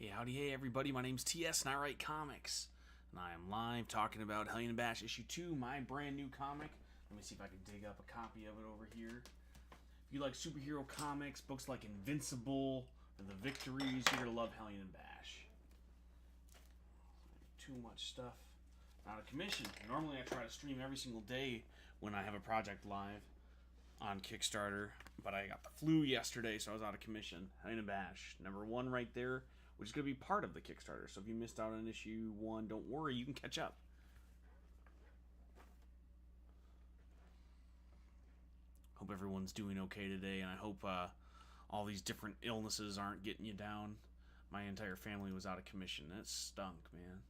Hey, howdy, hey, everybody. My name's T.S. and I write comics. And I am live talking about Hellion and Bash Issue 2, my brand new comic. Let me see if I can dig up a copy of it over here. If you like superhero comics, books like Invincible or The Victories, you're going to love Hellion and Bash. Too much stuff. Out of commission. Normally I try to stream every single day when I have a project live on Kickstarter, but I got the flu yesterday, so I was out of commission. Hellion and Bash, #1 right there, which is going to be part of the Kickstarter. So if you missed out on issue 1, don't worry, you can catch up. Hope everyone's doing okay today, and I hope all these different illnesses aren't getting you down. My entire family was out of commission. It stunk, man.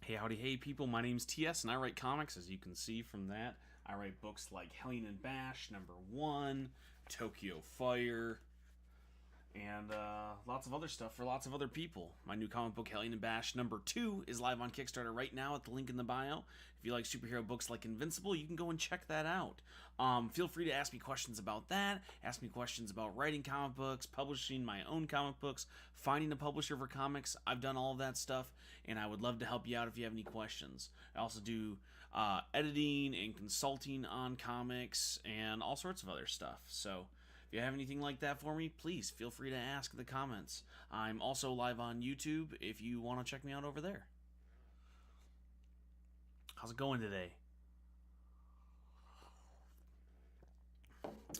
Hey, howdy, hey, people. My name's T.S. and I write comics. As you can see from that, I write books like Hellion and Bash, #1, Tokyo Fire, and lots of other stuff for lots of other people. My new comic book, Hellion and Bash #2, is live on Kickstarter right now at the link in the bio. If you like superhero books like Invincible, you can go and check that out. Feel free to ask me questions about that. Ask me questions about writing comic books, publishing my own comic books, finding a publisher for comics. I've done all of that stuff, and I would love to help you out if you have any questions. I also do editing and consulting on comics and all sorts of other stuff. So if you have anything like that for me, please feel free to ask in the comments. I'm also live on YouTube if you want to check me out over there. How's it going today?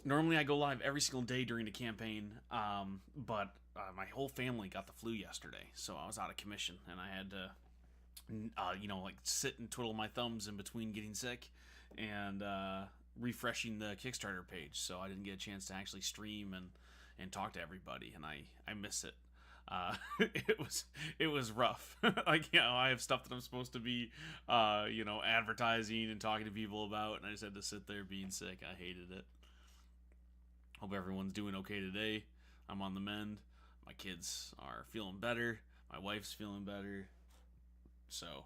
Normally I go live every single day during the campaign, but my whole family got the flu yesterday, so I was out of commission, and I had to sit and twiddle my thumbs in between getting sick and refreshing the Kickstarter page, so I didn't get a chance to actually stream and talk to everybody, and I miss it. It was rough. I have stuff that I'm supposed to be advertising and talking to people about, and I just had to sit there being sick. I hated it. Hope everyone's doing okay today. I'm on the mend. My kids are feeling better. My wife's feeling better. So,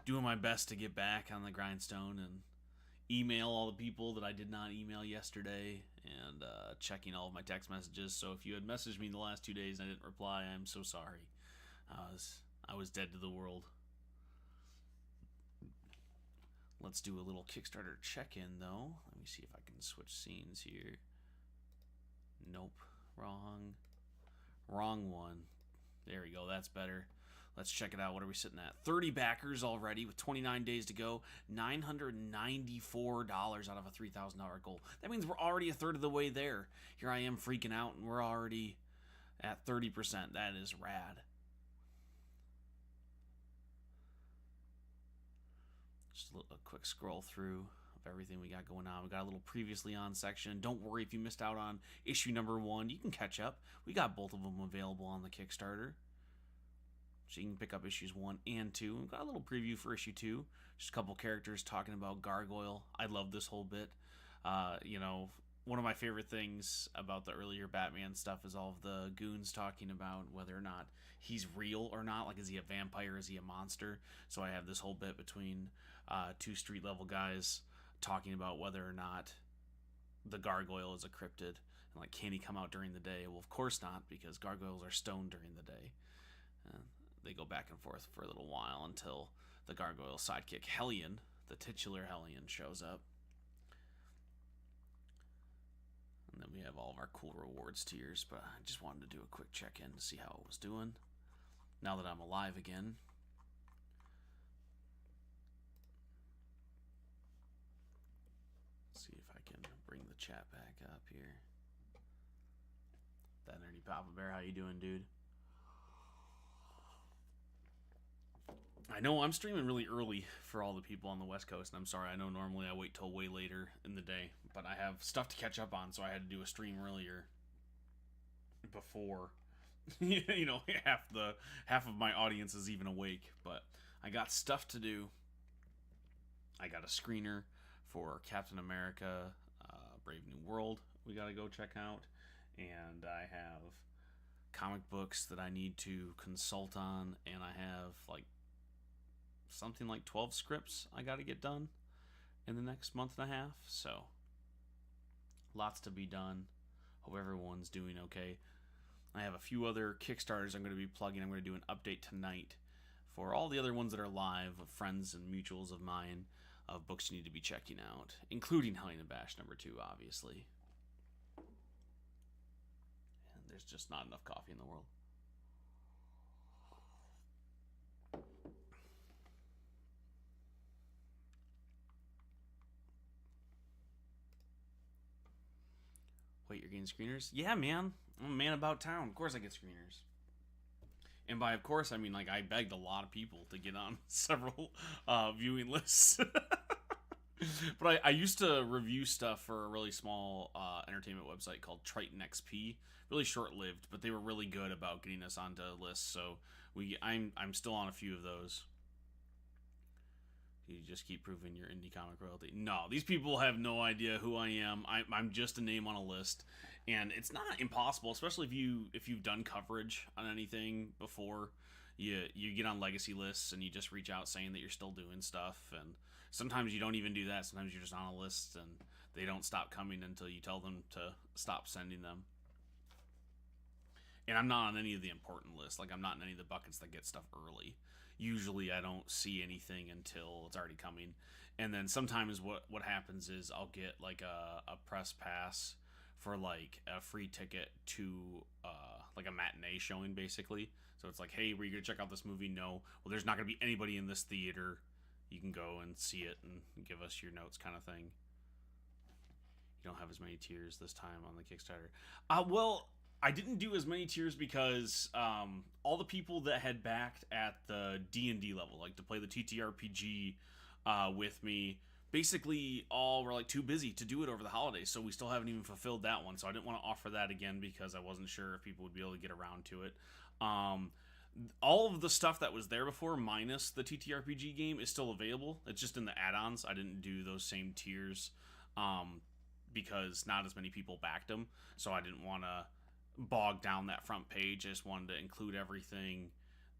doing my best to get back on the grindstone and email all the people that I did not email yesterday, and checking all of my text messages. So if you had messaged me the last 2 days and I didn't reply, I'm so sorry. I was dead to the world. Let's do a little Kickstarter check-in, though. Let me see if I can switch scenes here. Nope. Wrong one. There we go. That's better. Let's check it out. What are we sitting at? 30 backers already with 29 days to go. $994 out of a $3,000 goal. That means we're already a third of the way there. Here I am freaking out, and we're already at 30%. That is rad. Just a quick scroll through of everything we got going on. We got a little previously on section. Don't worry if you missed out on issue number 1. You can catch up. We got both of them available on the Kickstarter. So you can pick up issues 1 and 2. We've got a little preview for issue 2. Just a couple characters talking about Gargoyle. I love this whole bit. One of my favorite things about the earlier Batman stuff is all of the goons talking about whether or not he's real or not. Like, is he a vampire? Is he a monster? So I have this whole bit between 2 street level guys talking about whether or not the Gargoyle is a cryptid. And, like, can he come out during the day? Well, of course not, because gargoyles are stoned during the day. They go back and forth for a little while until the Gargoyle sidekick Hellion, the titular Hellion, shows up. And then we have all of our cool rewards tiers, but I just wanted to do a quick check-in to see how it was doing. Now that I'm alive again. Let's see if I can bring the chat back up here. That Nerdy Papa Bear, how you doing, dude? I know I'm streaming really early for all the people on the West Coast, and I'm sorry, I know normally I wait till way later in the day, but I have stuff to catch up on, so I had to do a stream earlier before, half of my audience is even awake, but I got stuff to do. I got a screener for Captain America, Brave New World we gotta go check out, and I have comic books that I need to consult on, and I have, something like 12 scripts I got to get done in the next month and a half, so lots to be done. Hope everyone's doing okay. I have a few other Kickstarters I'm going to be plugging. I'm going to do an update tonight for all the other ones that are live of friends and mutuals of mine of books you need to be checking out, including Hellion and Bash number 2, obviously. And there's just not enough coffee in the world. Wait, you're getting screeners? Yeah, man. I'm a man about town. Of course I get screeners. And by of course, I mean, I begged a lot of people to get on several viewing lists. But I used to review stuff for a really small entertainment website called Triton XP. Really short-lived, but they were really good about getting us onto lists. So I'm still on a few of those. You just keep proving your indie comic royalty. No, these people have no idea who I am. I'm just a name on a list, and it's not impossible, especially if you've done coverage on anything before. You get on legacy lists and you just reach out saying that you're still doing stuff, and sometimes you don't even do that. Sometimes you're just on a list and they don't stop coming until you tell them to stop sending them. And I'm not on any of the important lists. I'm not in any of the buckets that get stuff early. Usually I don't see anything until it's already coming. And then sometimes what happens is I'll get a press pass for a free ticket to a matinee showing, basically. So it's hey, were you gonna check out this movie? No. Well, there's not gonna be anybody in this theater. You can go and see it and give us your notes, kind of thing. You don't have as many tiers this time on the Kickstarter. Well, I didn't do as many tiers because all the people that had backed at the D&D level, to play the TTRPG with me, basically all were too busy to do it over the holidays, so we still haven't even fulfilled that one. So I didn't want to offer that again because I wasn't sure if people would be able to get around to it. All of the stuff that was there before, minus the TTRPG game, is still available. It's just in the add-ons. I didn't do those same tiers because not as many people backed them, so I didn't want to bog down that front page. I just wanted to include everything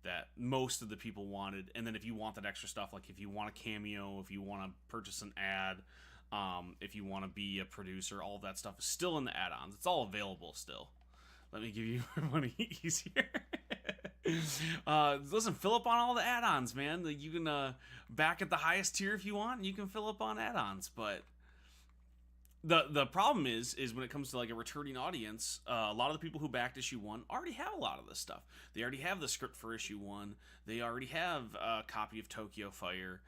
that most of the people wanted. And then if you want that extra stuff, if you want a cameo, if you want to purchase an ad, if you want to be a producer, all of that stuff is still in the add-ons. It's all available still. Let me give you money easier. Listen, fill up on all the add-ons, man. You can back at the highest tier if you want, and you can fill up on add-ons. But the problem is when it comes to a returning audience, a lot of the people who backed issue 1 already have a lot of this stuff. They already have the script for issue 1. They already have a copy of Tokyo Fire.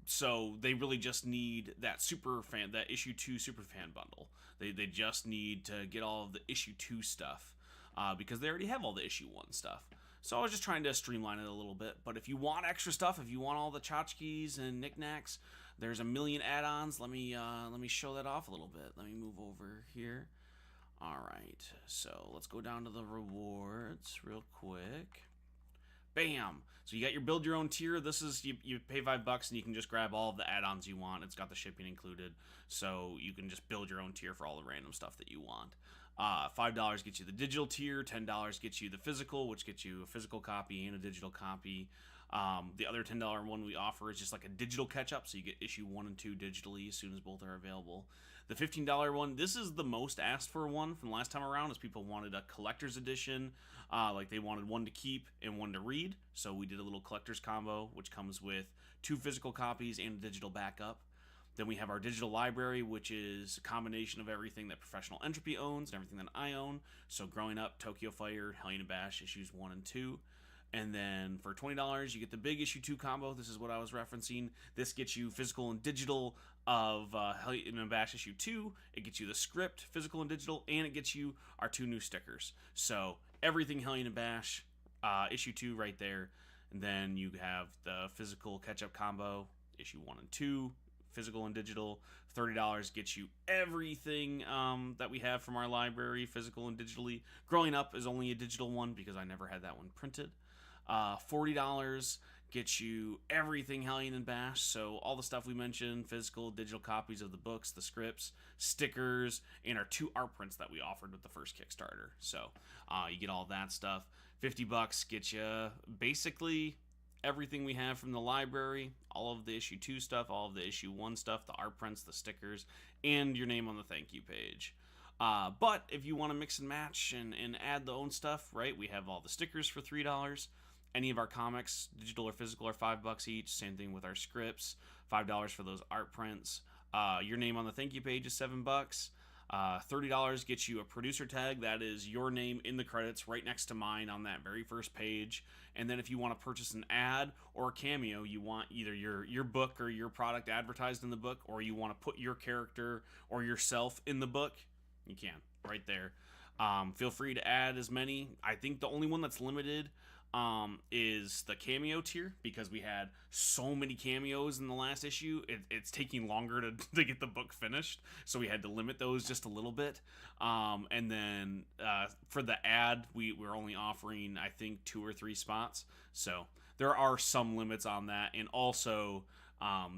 So they really just need that that issue 2 superfan bundle. They just need to get all of the issue 2 stuff because they already have all the issue 1 stuff. So I was just trying to streamline it a little bit. But if you want extra stuff, if you want all the tchotchkes and knickknacks, there's a million add-ons. Let me show that off a little bit. Let me move over here. All right, so let's go down to the rewards real quick. Bam! So you got your build your own tier. This is you pay $5 and you can just grab all of the add-ons you want. It's got the shipping included, so you can just build your own tier for all the random stuff that you want. $5 gets you the digital tier. $10 gets you the physical, which gets you a physical copy and a digital copy. The other $10 one we offer is just like a digital catch-up, so you get issue 1 and 2 digitally as soon as both are available. The $15 one, this is the most asked for one from the last time around, as people wanted a collector's edition. Like they wanted one to keep and one to read, so we did a little collector's combo, which comes with 2 physical copies and a digital backup. Then we have our digital library, which is a combination of everything that Professional Entropy owns and everything that I own. So Growing Up, Tokyo Fire, Hellion and Bash issues 1 and 2. And then for $20, you get the big issue 2 combo. This is what I was referencing. This gets you physical and digital of Hellion and Bash issue 2. It gets you the script, physical and digital, and it gets you our 2 new stickers. So everything Hellion and Bash issue 2 right there. And then you have the physical catch-up combo, issue 1 and 2, physical and digital. $30 gets you everything that we have from our library, physical and digitally. Growing Up is only a digital one because I never had that one printed. $40 gets you everything Hellion and Bash, so all the stuff we mentioned, physical, digital copies of the books, the scripts, stickers, and our 2 art prints that we offered with the first Kickstarter. So you get all that stuff. $50 gets you basically everything we have from the library, all of the issue 2 stuff, all of the issue 1 stuff, the art prints, the stickers, and your name on the thank you page. But if you want to mix and match and add the own stuff, right, we have all the stickers for $3. Any of our comics, digital or physical, are $5 each. Same thing with our scripts, $5 for those art prints. Your name on the thank you page is $7. $30 gets you a producer tag. That is your name in the credits right next to mine on that very first page. And then if you want to purchase an ad or a cameo, you want either your book or your product advertised in the book, or you want to put your character or yourself in the book, you can right there. Feel free to add as many. I think the only one that's limited is the cameo tier, because we had so many cameos in the last issue. It's taking longer to get the book finished, so we had to limit those just a little bit. And then for the ad, we're only offering, I think, 2 or 3 spots, so there are some limits on that. And also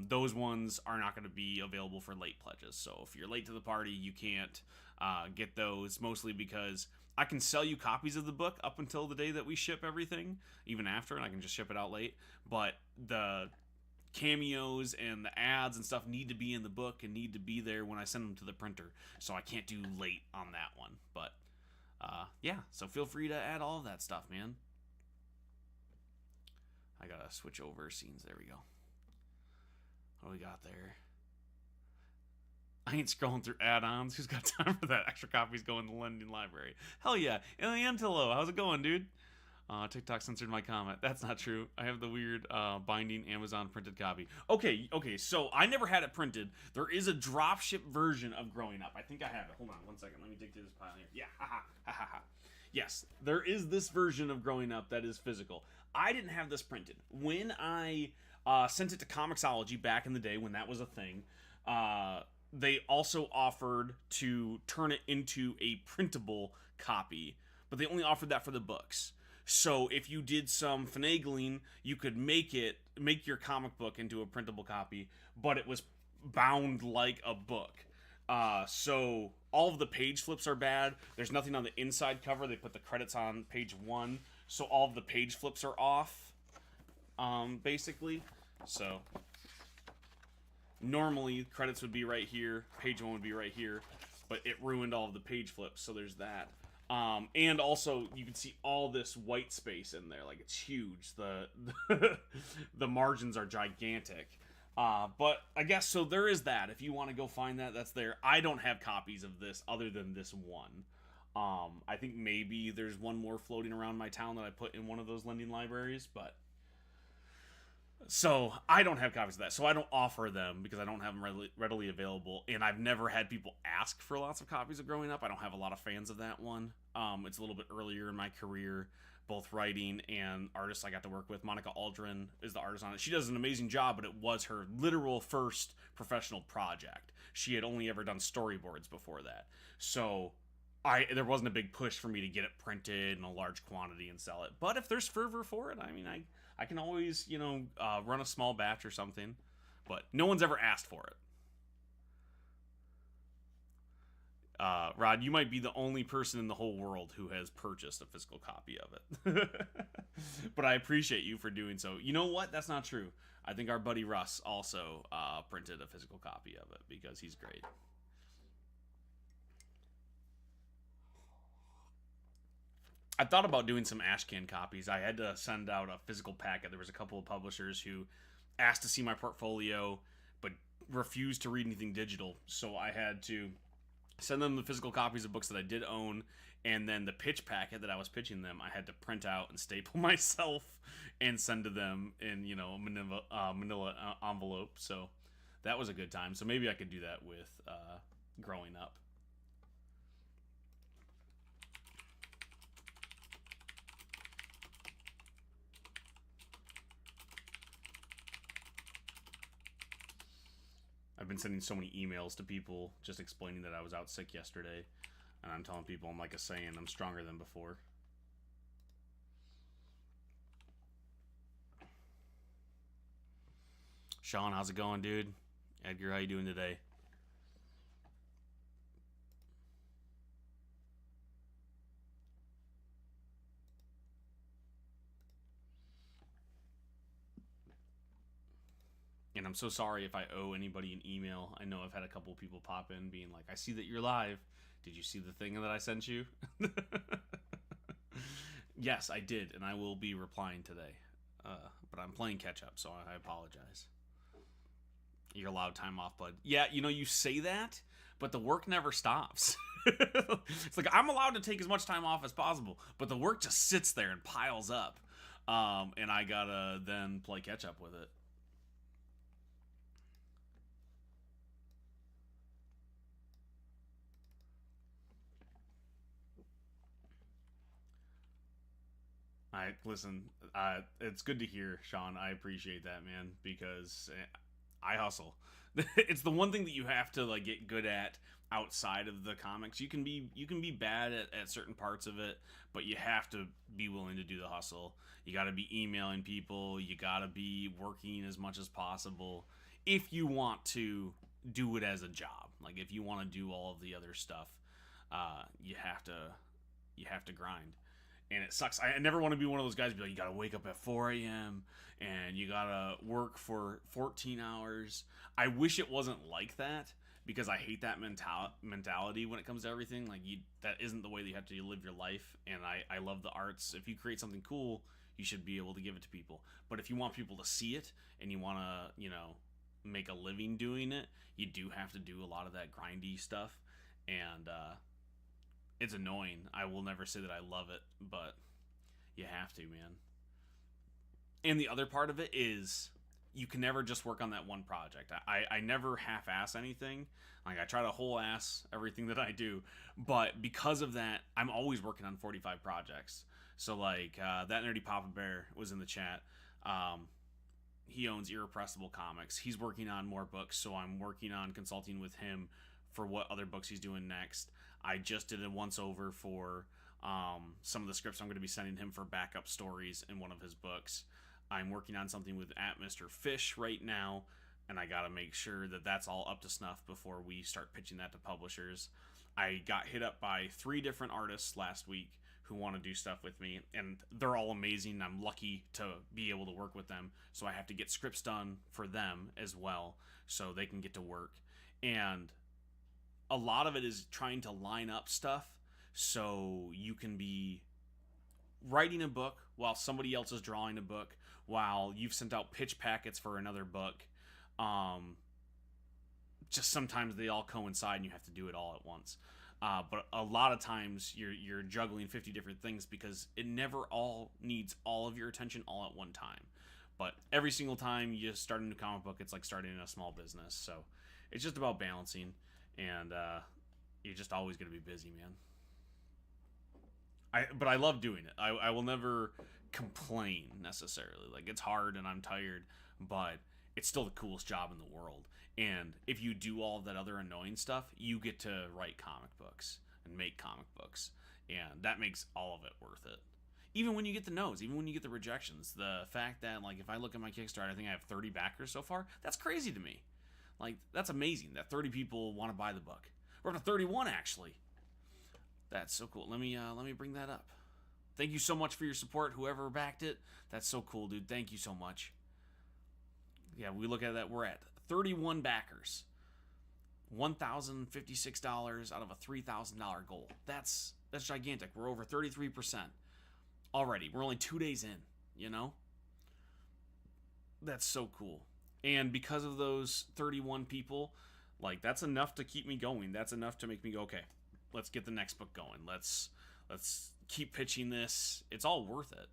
those ones are not going to be available for late pledges, so if you're late to the party, you can't get those, mostly because I can sell you copies of the book up until the day that we ship everything, even after, and I can just ship it out late. But the cameos and the ads and stuff need to be in the book and need to be there when I send them to the printer, so I can't do late on that one. But yeah, so feel free to add all of that stuff, man. I gotta switch over scenes. There we go. What do we got there? I ain't scrolling through add-ons. Who's got time for that? Extra copies go in the lending library. Hell yeah. Antillo, how's it going, dude? TikTok censored my comment. That's not true. I have the weird binding Amazon printed copy. Okay, so I never had it printed. There is a dropship version of Growing Up. I think I have it. Hold on one second. Let me dig through this pile here. Yeah, ha. Yes, there is this version of Growing Up that is physical. I didn't have this printed. When I sent it to Comixology back in the day when that was a thing, they also offered to turn it into a printable copy, but they only offered that for the books. So if you did some finagling, you could make your comic book into a printable copy, but it was bound like a book. So all of the page flips are bad. There's nothing on the inside cover. They put the credits on page 1, so all of the page flips are off, basically. So normally credits would be right here, page 1 would be right here, but it ruined all of the page flips, so there's that. And also you can see all this white space in there, like it's huge. The margins are gigantic. But I guess so there is that. If you want to go find that, that's there. I don't have copies of this other than this one. I think maybe there's one more floating around my town that I put in one of those lending libraries, but So I don't have copies of that. So I don't offer them because I don't have them readily available. And I've never had people ask for lots of copies of Growing Up. I don't have a lot of fans of that one. It's a little bit earlier in my career, both writing and artists I got to work with. Monica Aldrin is the artist on it. She does an amazing job, but it was her literal first professional project. She had only ever done storyboards before that. So there wasn't a big push for me to get it printed in a large quantity and sell it. But if there's fervor for it, I mean, I can always, run a small batch or something. But no one's ever asked for it. Rod, you might be the only person in the whole world who has purchased a physical copy of it. But I appreciate you for doing so. You know what? That's not true. I think our buddy Russ also printed a physical copy of it because he's great. I thought about doing some ashcan copies. I had to send out a physical packet. There was a couple of publishers who asked to see my portfolio but refused to read anything digital. So I had to send them the physical copies of books that I did own, and then the pitch packet that I was pitching them, I had to print out and staple myself and send to them in a manila envelope. So that was a good time. So maybe I could do that with Growing Up. I've been sending so many emails to people just explaining that I was out sick yesterday, and I'm telling people I'm like a Saiyan. I'm stronger than before. Sean, how's it going, dude? Edgar, how you doing today? And I'm so sorry if I owe anybody an email. I know I've had a couple people pop in being like, I see that you're live. Did you see the thing that I sent you? Yes, I did, and I will be replying today. But I'm playing catch up, so I apologize. You're allowed time off, bud. Yeah, you say that, but the work never stops. It's like I'm allowed to take as much time off as possible, but the work just sits there and piles up. And I gotta then play catch up with it. I listen. It's good to hear, Sean. I appreciate that, man, because I hustle. It's the one thing that you have to like get good at outside of the comics. You can be bad at certain parts of it, but you have to be willing to do the hustle. You got to be emailing people. You got to be working as much as possible if you want to do it as a job. Like if you want to do all of the other stuff, you have to grind. And it sucks. I never want to be one of those guys be like, you gotta wake up at 4 a.m. and you gotta work for 14 hours. I wish it wasn't like that because I hate that mentality when it comes to everything. Like, that isn't the way that you have to live your life. And I love the arts. If you create something cool, you should be able to give it to people. But if you want people to see it and you want to, make a living doing it, you do have to do a lot of that grindy stuff. And, it's annoying. I will never say that I love it, but you have to, man. And the other part of it is you can never just work on that one project. I never half-ass anything. Like, I try to whole-ass everything that I do. But because of that, I'm always working on 45 projects. So, like, that nerdy Papa Bear was in the chat. He owns Irrepressible Comics. He's working on more books, so I'm working on consulting with him for what other books he's doing next. I just did a once-over for some of the scripts I'm going to be sending him for backup stories in one of his books. I'm working on something with Mr. Fish right now, and I got to make sure that that's all up to snuff before we start pitching that to publishers. I got hit up by 3 different artists last week who want to do stuff with me, and they're all amazing. I'm lucky to be able to work with them, so I have to get scripts done for them as well so they can get to work. And a lot of it is trying to line up stuff so you can be writing a book while somebody else is drawing a book, while you've sent out pitch packets for another book. Just sometimes they all coincide and you have to do it all at once. But a lot of times you're juggling 50 different things because it never all needs all of your attention all at one time. But every single time you start a new comic book, it's like starting a small business. So it's just about balancing, and you're just always going to be busy, man. But I love doing it. I will never complain necessarily. Like, it's hard and I'm tired, but it's still the coolest job in the world. And if you do all that other annoying stuff, you get to write comic books and make comic books, and that makes all of it worth it. Even when you get the no's, even when you get the rejections, the fact that, like, if I look at my Kickstarter, I think I have 30 backers so far. That's crazy to me. Like, that's amazing that 30 people want to buy the book. We're up to 31 actually. That's so cool. Let me bring that up. Thank you so much for your support, whoever backed it. That's so cool, dude. Thank you so much. Yeah, we look at that. We're at 31 backers. $1,056 out of a $3,000 goal. That's gigantic. We're over 33% already. We're only 2 days in, you know? That's so cool. And because of those 31 people, like, that's enough to keep me going. That's enough to make me go, okay, let's get the next book going. Let's keep pitching this. It's all worth it.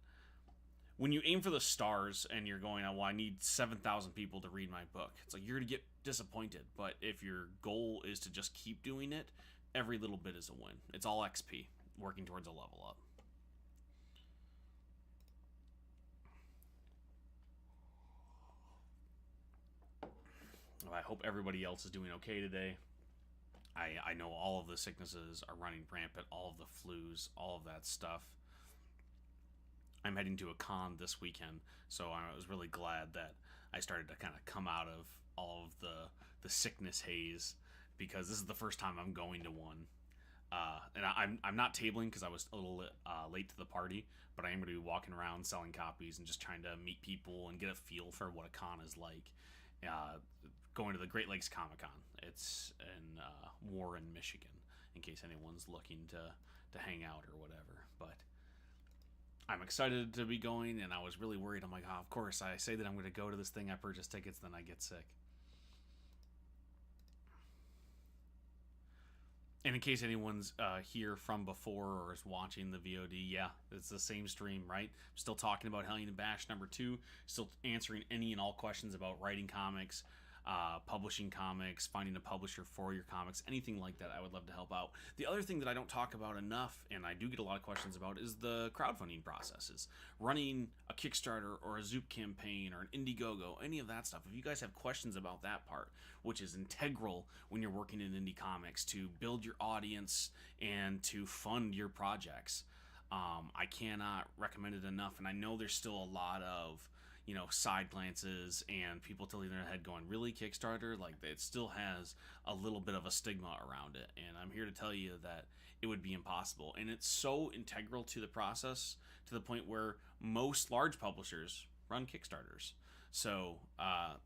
When you aim for the stars and you're going, oh, well, I need 7,000 people to read my book, it's like you're going to get disappointed. But if your goal is to just keep doing it, every little bit is a win. It's all XP, working towards a level up. Well, I hope everybody else is doing okay today. I know all of the sicknesses are running rampant, all of the flus, all of that stuff. I'm heading to a con this weekend, so I was really glad that I started to kind of come out of all of the sickness haze, because this is the first time I'm going to one. And I'm not tabling because I was a little late to the party, but I am going to be walking around selling copies and just trying to meet people and get a feel for what a con is like. Going to the Great Lakes Comic Con. It's in Warren, Michigan, in case anyone's looking to hang out or whatever. But I'm excited to be going, and I was really worried. I'm like, oh, of course, I say that I'm going to go to this thing, I purchase tickets, then I get sick. And in case anyone's here from before or is watching the VOD, yeah, it's the same stream, right? Still talking about Hellion and Bash #2, still answering any and all questions about writing comics, publishing comics, finding a publisher for your comics, anything like that. I would love to help out. The other thing that I don't talk about enough, and I do get a lot of questions about, is the crowdfunding processes. Running a Kickstarter or a Zoop campaign or an Indiegogo, any of that stuff. If you guys have questions about that part, which is integral when you're working in indie comics to build your audience and to fund your projects, I cannot recommend it enough. And I know there's still a lot of side glances and people tilting their head going, really, Kickstarter? Like, it still has a little bit of a stigma around it. And I'm here to tell you that it would be impossible. And it's so integral to the process to the point where most large publishers run Kickstarters. So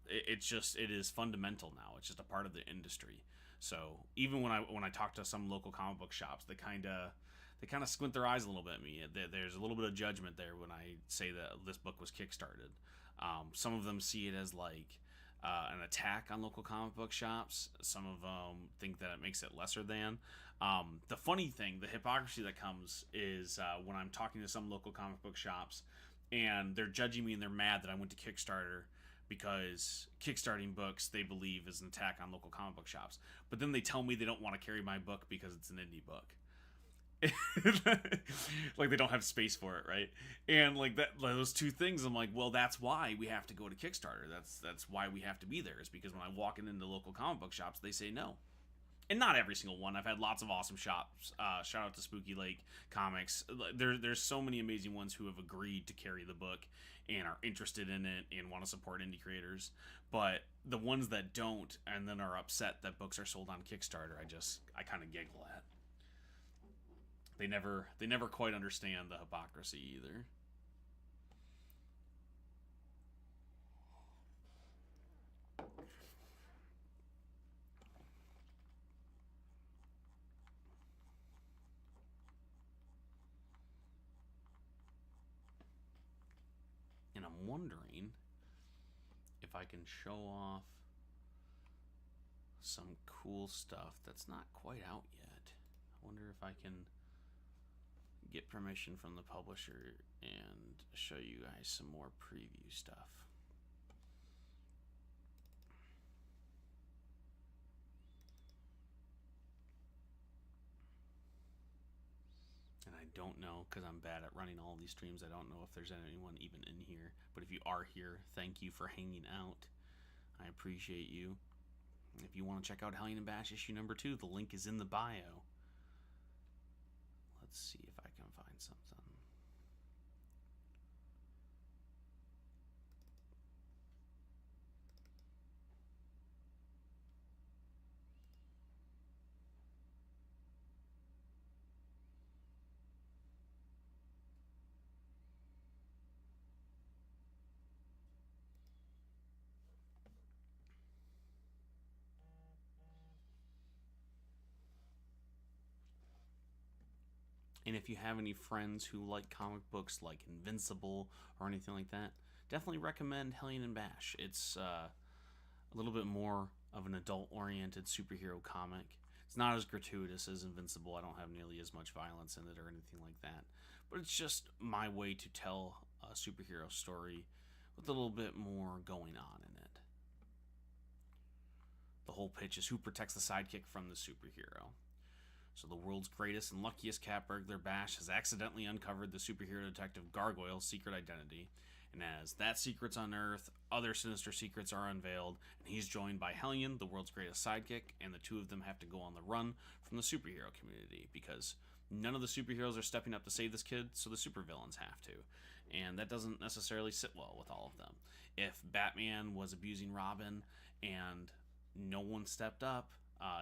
it is fundamental now. It's just a part of the industry. So even when I talk to some local comic book shops, they kind of squint their eyes a little bit at me. There's a little bit of judgment there when I say that this book was kickstarted. Some of them see it as like an attack on local comic book shops. Some of them think that it makes it lesser than. The funny thing, the hypocrisy that comes is when I'm talking to some local comic book shops and they're judging me and they're mad that I went to Kickstarter because kickstarting books they believe is an attack on local comic book shops. But then they tell me they don't want to carry my book because it's an indie book. Like, they don't have space for it, right? And like those two things, I'm like, well, that's why we have to go to Kickstarter. That's why we have to be there, is because when I walk into local comic book shops, they say no. And not every single one. I've had lots of awesome shops. Shout out to Spooky Lake Comics. There's so many amazing ones who have agreed to carry the book and are interested in it and want to support indie creators. But the ones that don't and then are upset that books are sold on Kickstarter, I kind of giggle at. They never quite understand the hypocrisy either. And I'm wondering if I can show off some cool stuff that's not quite out yet. I wonder if I can get permission from the publisher and show you guys some more preview stuff. don't know, because I'm bad at running all these streams. I don't know if there's anyone even in here. But if you are here, thank you for hanging out. I appreciate you. If you want to check out Hellion and Bash issue number 2, the link is in the bio. Let's see if I can find something. And if you have any friends who like comic books like Invincible or anything like that, definitely recommend Hellion and Bash. It's a little bit more of an adult-oriented superhero comic. It's not as gratuitous as Invincible. I don't have nearly as much violence in it or anything like that. But it's just my way to tell a superhero story with a little bit more going on in it. The whole pitch is who protects the sidekick from the superhero. So the world's greatest and luckiest cat burglar, Bash, has accidentally uncovered the superhero detective Gargoyle's secret identity. And as that secret's unearthed, other sinister secrets are unveiled, and he's joined by Hellion, the world's greatest sidekick, and the two of them have to go on the run from the superhero community, because none of the superheroes are stepping up to save this kid, so the supervillains have to. And that doesn't necessarily sit well with all of them. If Batman was abusing Robin and no one stepped up,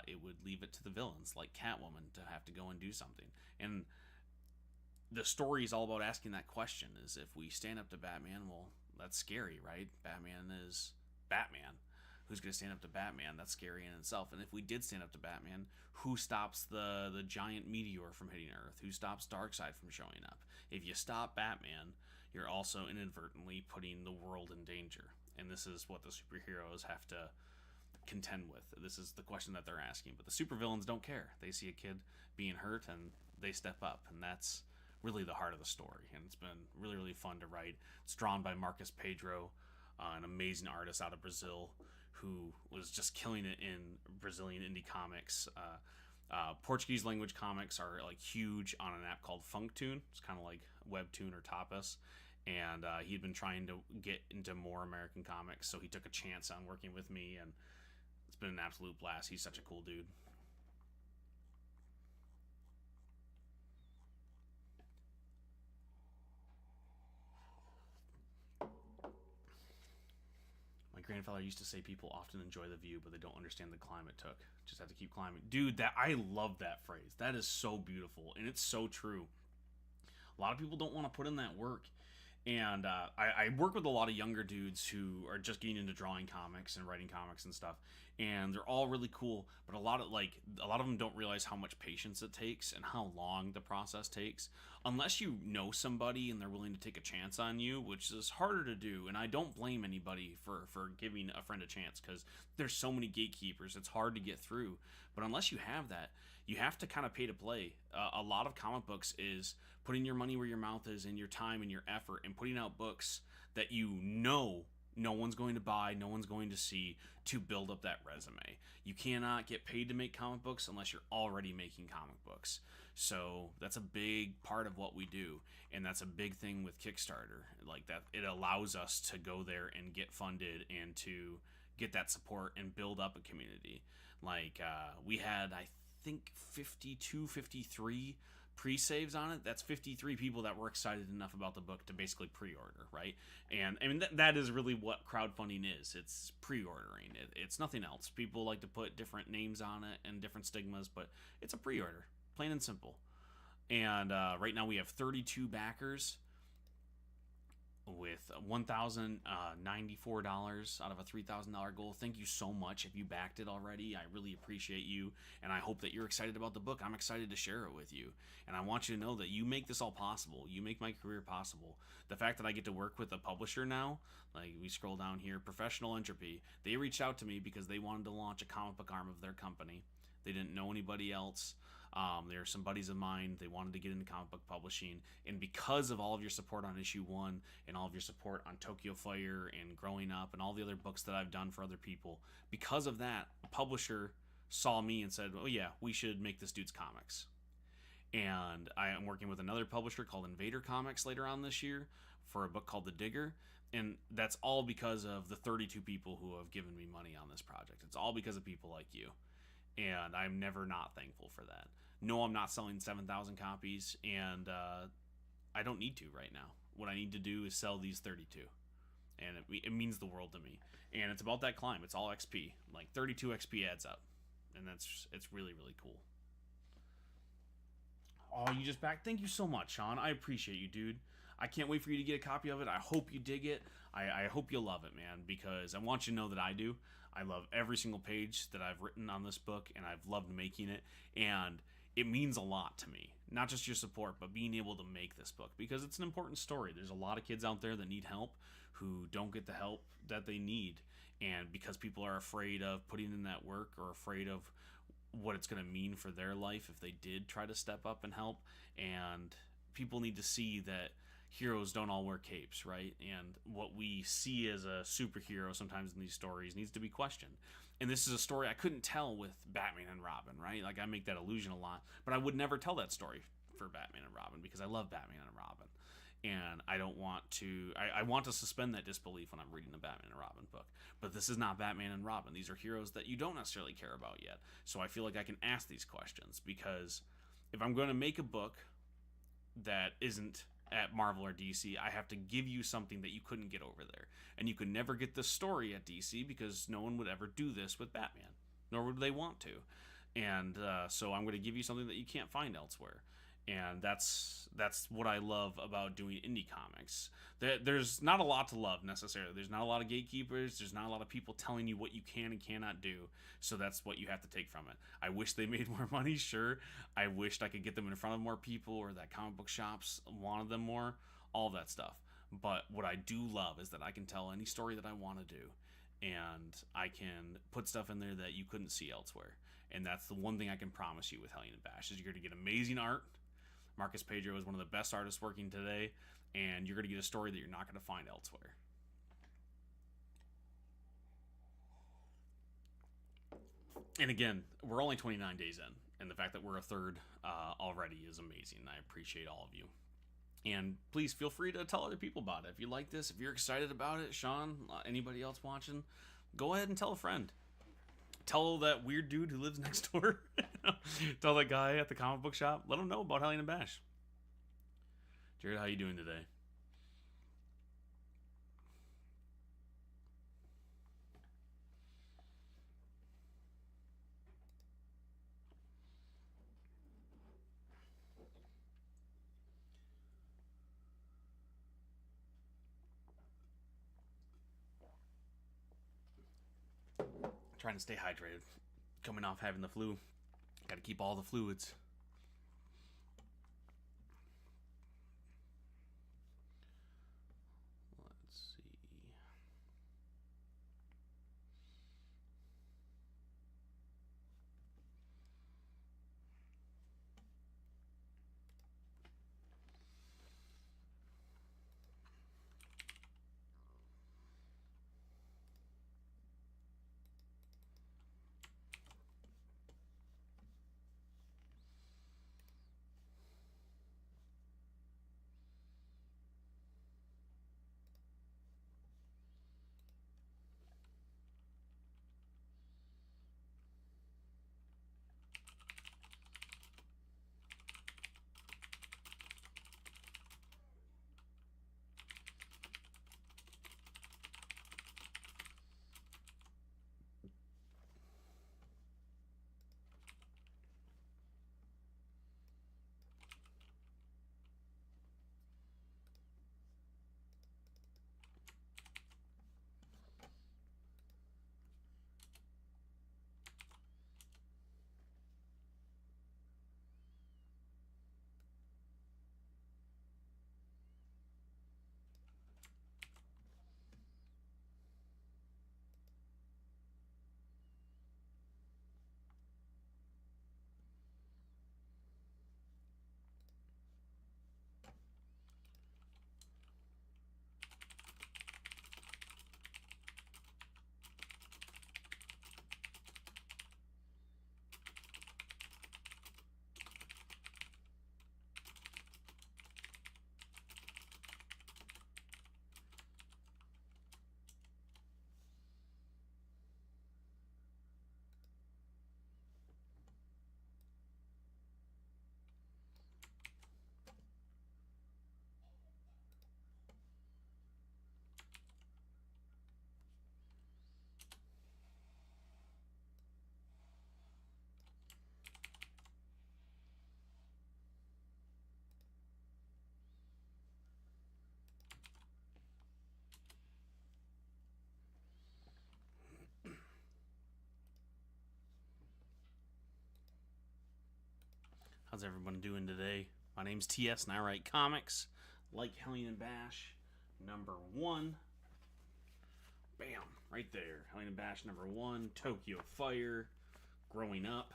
it would leave it to the villains, like Catwoman, to have to go and do something. And the story is all about asking that question, is if we stand up to Batman, well, that's scary, right? Batman is Batman. Who's going to stand up to Batman? That's scary in itself. And if we did stand up to Batman, who stops the giant meteor from hitting Earth? Who stops Darkseid from showing up? If you stop Batman, you're also inadvertently putting the world in danger. And this is what the superheroes have to contend with. This is the question that they're asking. But the supervillains don't care. They see a kid being hurt and they step up. And that's really the heart of the story. And it's been really, really fun to write. It's drawn by Marcus Pedro, an amazing artist out of Brazil who was just killing it in Brazilian indie comics. Portuguese language comics are like huge on an app called Funktune. It's kind of like Webtoon or Tapas. And he'd been trying to get into more American comics, so he took a chance on working with me, and it's been an absolute blast. He's such a cool dude. My grandfather used to say people often enjoy the view, but they don't understand the climb it took. Just have to keep climbing. Dude, that I love that phrase. That is so beautiful, and it's so true. A lot of people don't want to put in that work. And I work with a lot of younger dudes who are just getting into drawing comics and writing comics and stuff, and they're all really cool. But a lot of them don't realize how much patience it takes and how long the process takes, unless you know somebody and they're willing to take a chance on you, which is harder to do. And I don't blame anybody for giving a friend a chance, because there's so many gatekeepers. It's hard to get through. But unless you have that, you have to kind of pay to play. A lot of comic books is putting your money where your mouth is, and your time and your effort, and putting out books that you know no one's going to buy, no one's going to see, to build up that resume. You cannot get paid to make comic books unless you're already making comic books. So that's a big part of what we do, and that's a big thing with Kickstarter. Like that, it allows us to go there and get funded and to get that support and build up a community. Like we had, I think, 53 pre-saves on it. That's 53 people that were excited enough about the book to basically pre-order, right? And I mean, that is really what crowdfunding is. It's pre-ordering. It's nothing else. People like to put different names on it and different stigmas, but it's a pre-order, plain and simple. And right now we have 32 backers with $1,094 out of a $3,000 goal. Thank you so much if you backed it already. I really appreciate you, and I hope that you're excited about the book. I'm excited to share it with you, and I want you to know that you make this all possible. You make my career possible. The fact that I get to work with a publisher now, like we scroll down here, Professional Entropy, they reached out to me because they wanted to launch a comic book arm of their company. They didn't know anybody else. There are some buddies of mine. They wanted to get into comic book publishing, and because of all of your support on issue 1 and all of your support on Tokyo Fire and Growing Up and all the other books that I've done for other people, because of that, a publisher saw me and said, oh yeah, we should make this dude's comics. And I am working with another publisher called Invader Comics later on this year for a book called The Digger. And that's all because of the 32 people who have given me money on this project. It's all because of people like you. And I'm never not thankful for that. No, I'm not selling 7,000 copies, and I don't need to right now. What I need to do is sell these 32. And it means the world to me. And it's about that climb. It's all XP. Like 32 XP adds up. And it's really, really cool. Oh, you just back. Thank you so much, Sean. I appreciate you, dude. I can't wait for you to get a copy of it. I hope you dig it. I hope you love it, man, because I want you to know that I do. I love every single page that I've written on this book, and I've loved making it. And it means a lot to me. Not just your support, but being able to make this book, because it's an important story. There's a lot of kids out there that need help who don't get the help that they need. And because people are afraid of putting in that work or afraid of what it's going to mean for their life if they did try to step up and help. And people need to see that heroes don't all wear capes, right? And what we see as a superhero sometimes in these stories needs to be questioned. And this is a story I couldn't tell with Batman and Robin, right? Like, I make that illusion a lot, but I would never tell that story for Batman and Robin because I love Batman and Robin. And I don't want to... I want to suspend that disbelief when I'm reading the Batman and Robin book. But this is not Batman and Robin. These are heroes that you don't necessarily care about yet. So I feel like I can ask these questions, because if I'm going to make a book that isn't at Marvel or DC, I have to give you something that you couldn't get over there. And you could never get this story at DC because no one would ever do this with Batman. Nor would they want to. And so I'm going to give you something that you can't find elsewhere. And that's what I love about doing indie comics. There's not a lot to love necessarily. There's not a lot of gatekeepers. There's not a lot of people telling you what you can and cannot do. So that's what you have to take from it. I wish they made more money, sure. I wished I could get them in front of more people, or that comic book shops wanted them more. All that stuff. But what I do love is that I can tell any story that I want to do. And I can put stuff in there that you couldn't see elsewhere. And that's the one thing I can promise you with Hellion and Bash, is you're going to get amazing art. Marcus Pedro is one of the best artists working today, and you're going to get a story that you're not going to find elsewhere. And again, we're only 29 days in, and the fact that we're a third already is amazing. I appreciate all of you. And please feel free to tell other people about it. If you like this, if you're excited about it, Sean, anybody else watching, go ahead and tell a friend. Tell that weird dude who lives next door. Tell that guy at the comic book shop. Let him know about Hellion and Bash. Jared, how you doing today? Trying to stay hydrated. Coming off having the flu. Got to keep all the fluids. Let's see. How's everyone doing today? My name's T.S. and I write comics like Hellion and Bash #1. Bam, right there. Hellion and Bash #1, Tokyo Fire, Growing Up,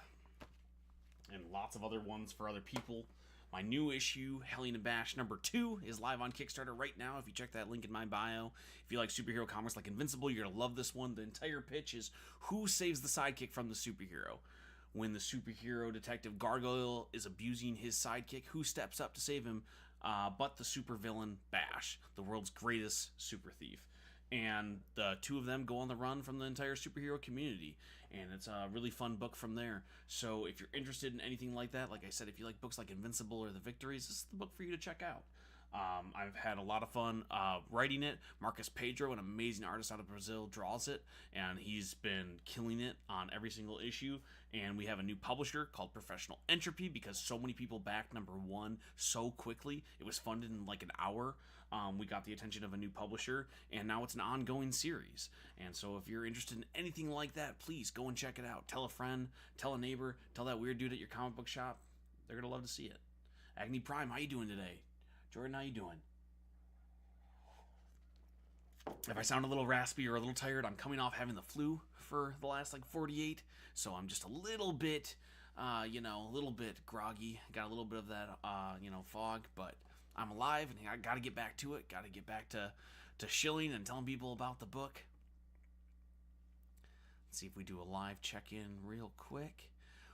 and lots of other ones for other people. My new issue, Hellion and Bash #2, is live on Kickstarter right now. If you check that link in my bio, if you like superhero comics like Invincible, you're going to love this one. The entire pitch is who saves the sidekick from the superhero? When the superhero detective Gargoyle is abusing his sidekick, who steps up to save him but the supervillain Bash, the world's greatest super thief. And the two of them go on the run from the entire superhero community. And it's a really fun book from there. So if you're interested in anything like that, like I said, if you like books like Invincible or The Victories, this is the book for you to check out. I've had a lot of fun writing it. Marcus Pedro, an amazing artist out of Brazil, draws it, and he's been killing it on every single issue. And we have a new publisher called Professional Entropy because so many people backed #1 so quickly. It was funded in like an hour. We got the attention of a new publisher, and now it's an ongoing series. And so if you're interested in anything like that, please go and check it out. Tell a friend, tell a neighbor, tell that weird dude at your comic book shop. They're going to love to see it. Agni Prime, how you doing today? Jordan, how you doing? If I sound a little raspy or a little tired, I'm coming off having the flu for the last 48, so I'm just a little bit, a little bit groggy. Got a little bit of that, fog, but I'm alive, and I got to get back to it. Got to get back to shilling and telling people about the book. Let's see if we do a live check-in real quick.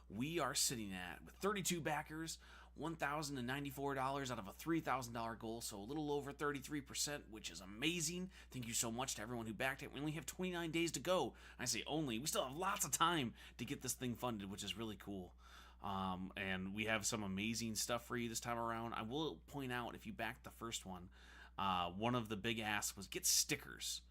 We are sitting at, with 32 backers, $1,094 out of a $3,000 goal, so a little over 33%, which is amazing. Thank you so much to everyone who backed it. We only have 29 days to go. I say only. We still have lots of time to get this thing funded, which is really cool. And we have some amazing stuff for you this time around. I will point out, if you backed the first one of the big asks was get stickers.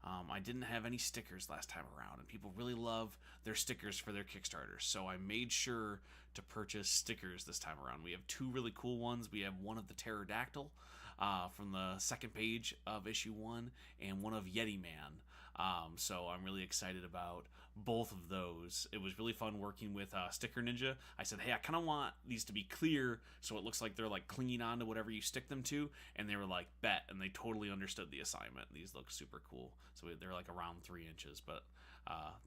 I didn't have any stickers last time around, and people really love their stickers for their Kickstarters, so I made sure to purchase stickers this time around. We have two really cool ones. We have one of the Pterodactyl from the second page of issue 1, and one of Yeti Man. So I'm really excited about both of those. It was really fun working with Sticker Ninja. I said, hey, I kind of want these to be clear so it looks like they're like clinging on to whatever you stick them to, and they were like, bet, and they totally understood the assignment. These look super cool. So they're like around 3 inches, but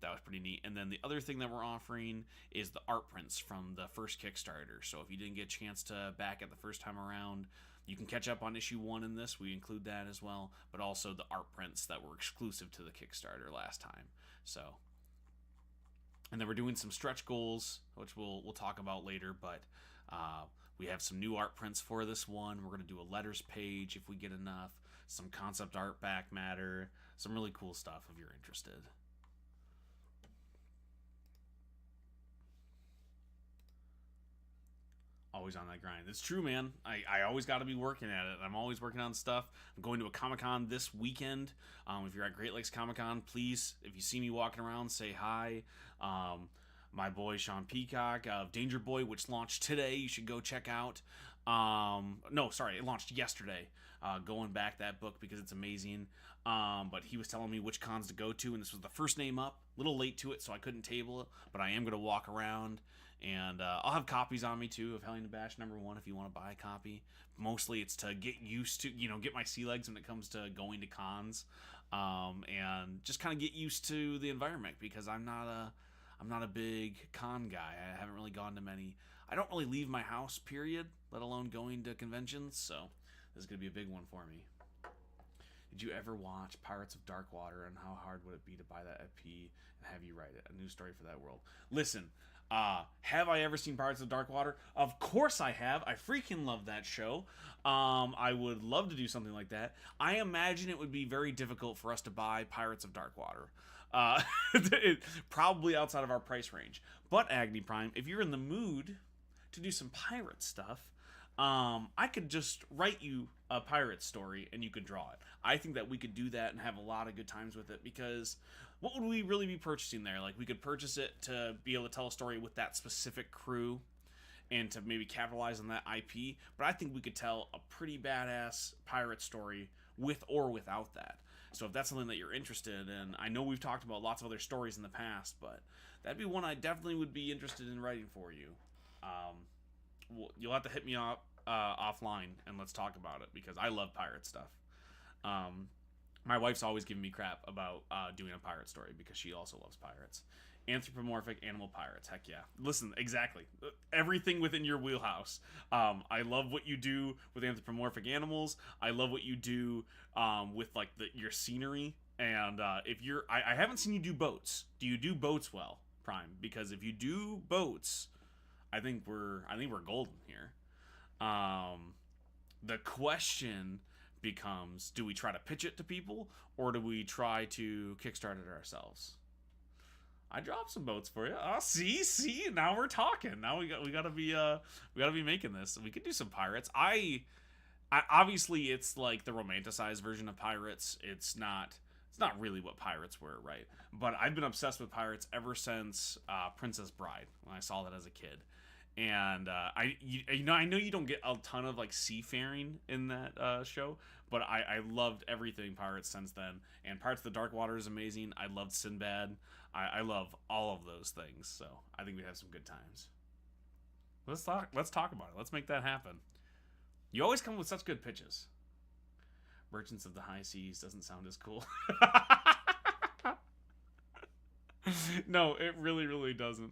that was pretty neat. And then the other thing that we're offering is the art prints from the first Kickstarter. So if you didn't get a chance to back it the first time around, you can catch up on issue 1 in this. We include that as well, but also the art prints that were exclusive to the Kickstarter last time. So, and then we're doing some stretch goals, which we'll talk about later, but we have some new art prints for this one. We're going to do a letters page if we get enough, some concept art back matter, some really cool stuff if you're interested. Always on that grind. It's true, man. I always got to be working at it. I'm always working on stuff. I'm going to a Comic-Con this weekend. If you're at Great Lakes Comic-Con, please, if you see me walking around, say hi. My boy Sean Peacock of Danger Boy, which launched today, you should go check out. It launched yesterday. Go and back that book because it's amazing. But he was telling me which cons to go to, and this was the first name up. A little late to it, so I couldn't table it, but I am going to walk around. And I'll have copies on me, too, of Hellion and Bash #1 if you want to buy a copy. Mostly it's to get used to, get my sea legs when it comes to going to cons. And just kind of get used to the environment because I'm not a big con guy. I haven't really gone to many. I don't really leave my house, period, let alone going to conventions. So this is going to be a big one for me. Did you ever watch Pirates of Dark Water, and how hard would it be to buy that at P and have you write it? A new story for that world. Listen, have I ever seen Pirates of Dark Water? Of course I have. I freaking love that show. I would love to do something like that. I imagine it would be very difficult for us to buy Pirates of Dark Water. Probably outside of our price range. But Agni Prime, if you're in the mood to do some pirate stuff, I could just write you a pirate story and you could draw it. I think that we could do that and have a lot of good times with it because what would we really be purchasing there? Like, we could purchase it to be able to tell a story with that specific crew and to maybe capitalize on that IP, but I think we could tell a pretty badass pirate story with or without that. So if that's something that you're interested in, I know we've talked about lots of other stories in the past, but that'd be one I definitely would be interested in writing for you. you'll have to hit me up offline and let's talk about it because I love pirate stuff. Um, my wife's always giving me crap about doing a pirate story because she also loves pirates. Anthropomorphic animal pirates, heck yeah! Listen, exactly everything within your wheelhouse. I love what you do with anthropomorphic animals. I love what you do with like your scenery. And if you're, I haven't seen you do boats. Do you do boats well, Prime? Because if you do boats, I think we're golden here. Um, the question becomes: do we try to pitch it to people, or do we try to kickstart it ourselves? I dropped some boats for you. Oh, see, now we're talking. Now we gotta be making this. We could do some pirates. I obviously it's like the romanticized version of pirates. It's not really what pirates were, right? But I've been obsessed with pirates ever since Princess Bride when I saw that as a kid. And I know you don't get a ton of like seafaring in that show, but I loved everything pirates since then. And Pirates of the Dark Water is amazing. I loved Sinbad. I love all of those things. So I think we have some good times. Let's talk about it. Let's make that happen. You always come with such good pitches. Merchants of the High Seas doesn't sound as cool. No, it really, really doesn't.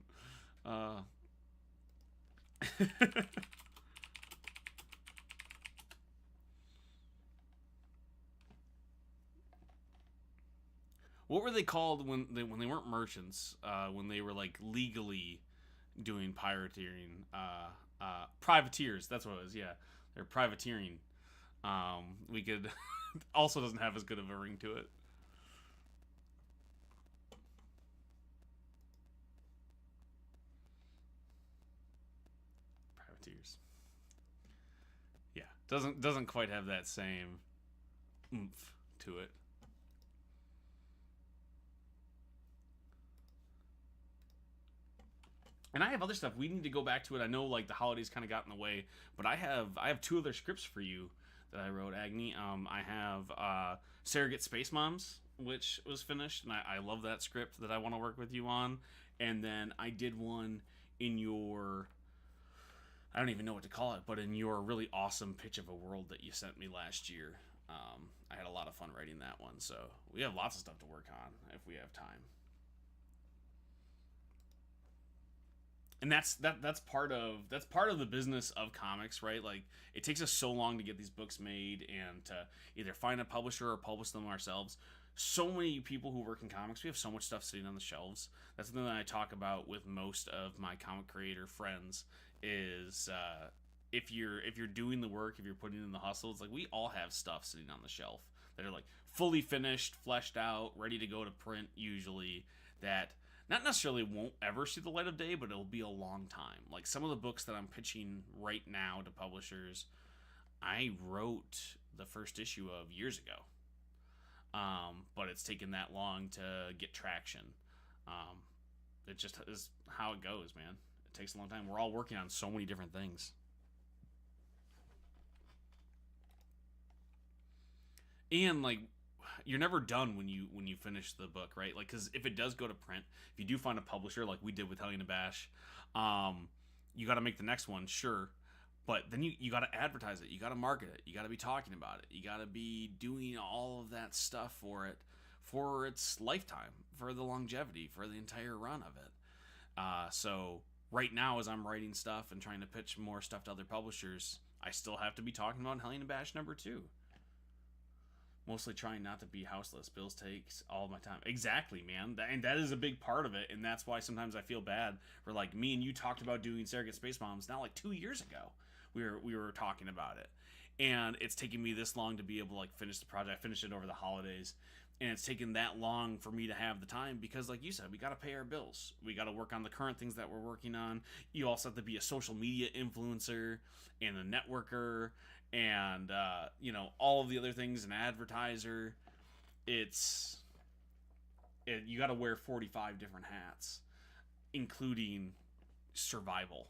What were they called when they weren't merchants? When they were like legally doing pirateering? Privateers. That's what it was. Yeah, they're privateering. We could also doesn't have as good of a ring to it. Privateers. Yeah, doesn't quite have that same oomph to it. And I have other stuff. We need to go back to it. I know like the holidays kind of got in the way, but I have two other scripts for you that I wrote, Agni. I have Surrogate Space Moms, which was finished, and I love that script that I want to work with you on. And then I did one in your, I don't even know what to call it, but in your really awesome pitch of a world that you sent me last year. I had a lot of fun writing that one, so we have lots of stuff to work on if we have time. And that's part of the business of comics, right? Like it takes us so long to get these books made and to either find a publisher or publish them ourselves. So many people who work in comics, we have so much stuff sitting on the shelves. That's something that I talk about with most of my comic creator friends. Is if you're doing the work, if you're putting in the hustle, it's like we all have stuff sitting on the shelf that are like fully finished, fleshed out, ready to go to print. Usually, that not necessarily won't ever see the light of day, but it'll be a long time. Like some of the books that I'm pitching right now to publishers, I wrote the first issue of years ago. But it's taken that long to get traction. Um, it just is how it goes, man. It takes a long time. We're all working on so many different things. And like you're never done when you finish the book, right? Like cuz if it does go to print, if you do find a publisher like we did with Hellion and Bash, um you got to make the next one, sure. But then you got to advertise it. You got to market it. You got to be talking about it. You got to be doing all of that stuff for it for its lifetime, for the longevity, for the entire run of it. So right now, as I'm writing stuff and trying to pitch more stuff to other publishers, I still have to be talking about Hellion and Bash number 2. Mostly trying not to be houseless. Bills takes all of my time. Exactly, man. And that is a big part of it. And that's why sometimes I feel bad for like me and you talked about doing Surrogate Space Moms now like 2 years ago. We were talking about it. And it's taken me this long to be able to like finish the project. I finished it over the holidays. And it's taken that long for me to have the time because like you said, we got to pay our bills. We got to work on the current things that we're working on. You also have to be a social media influencer and a networker and all of the other things, an advertiser. You got to wear 45 different hats, including survival,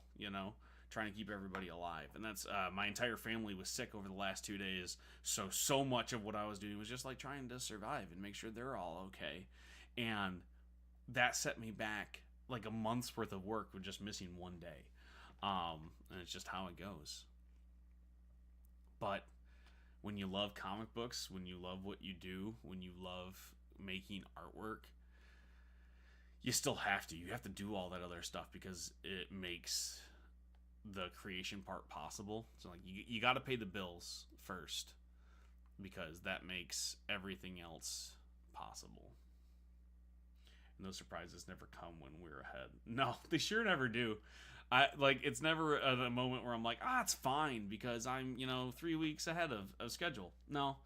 trying to keep everybody alive. And that's my entire family was sick over the last 2 days, so much of what I was doing was just like trying to survive and make sure they're all okay. And that set me back like a month's worth of work with just missing one day. And it's just how it goes. But when you love comic books, when you love what you do, when you love making artwork, you still have to. You have to do all that other stuff because it makes the creation part possible. So like you got to pay the bills first because that makes everything else possible. And those surprises never come when we're ahead. No, they sure never do. It's never a moment where I'm like, it's fine because I'm 3 weeks ahead of schedule. No,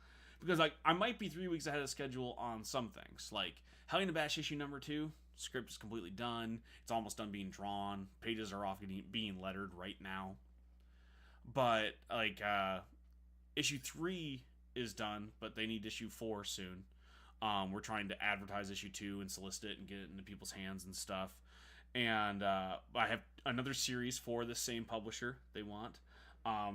because I might be 3 weeks ahead of schedule on some things. Like Hellion and Bash issue number 2, script is completely done. It's almost done being drawn. Pages are off being lettered right now. But issue 3 is done, but they need issue 4 soon. We're trying to advertise issue 2 and solicit it and get it into people's hands and stuff. And I have another series for the same publisher they want.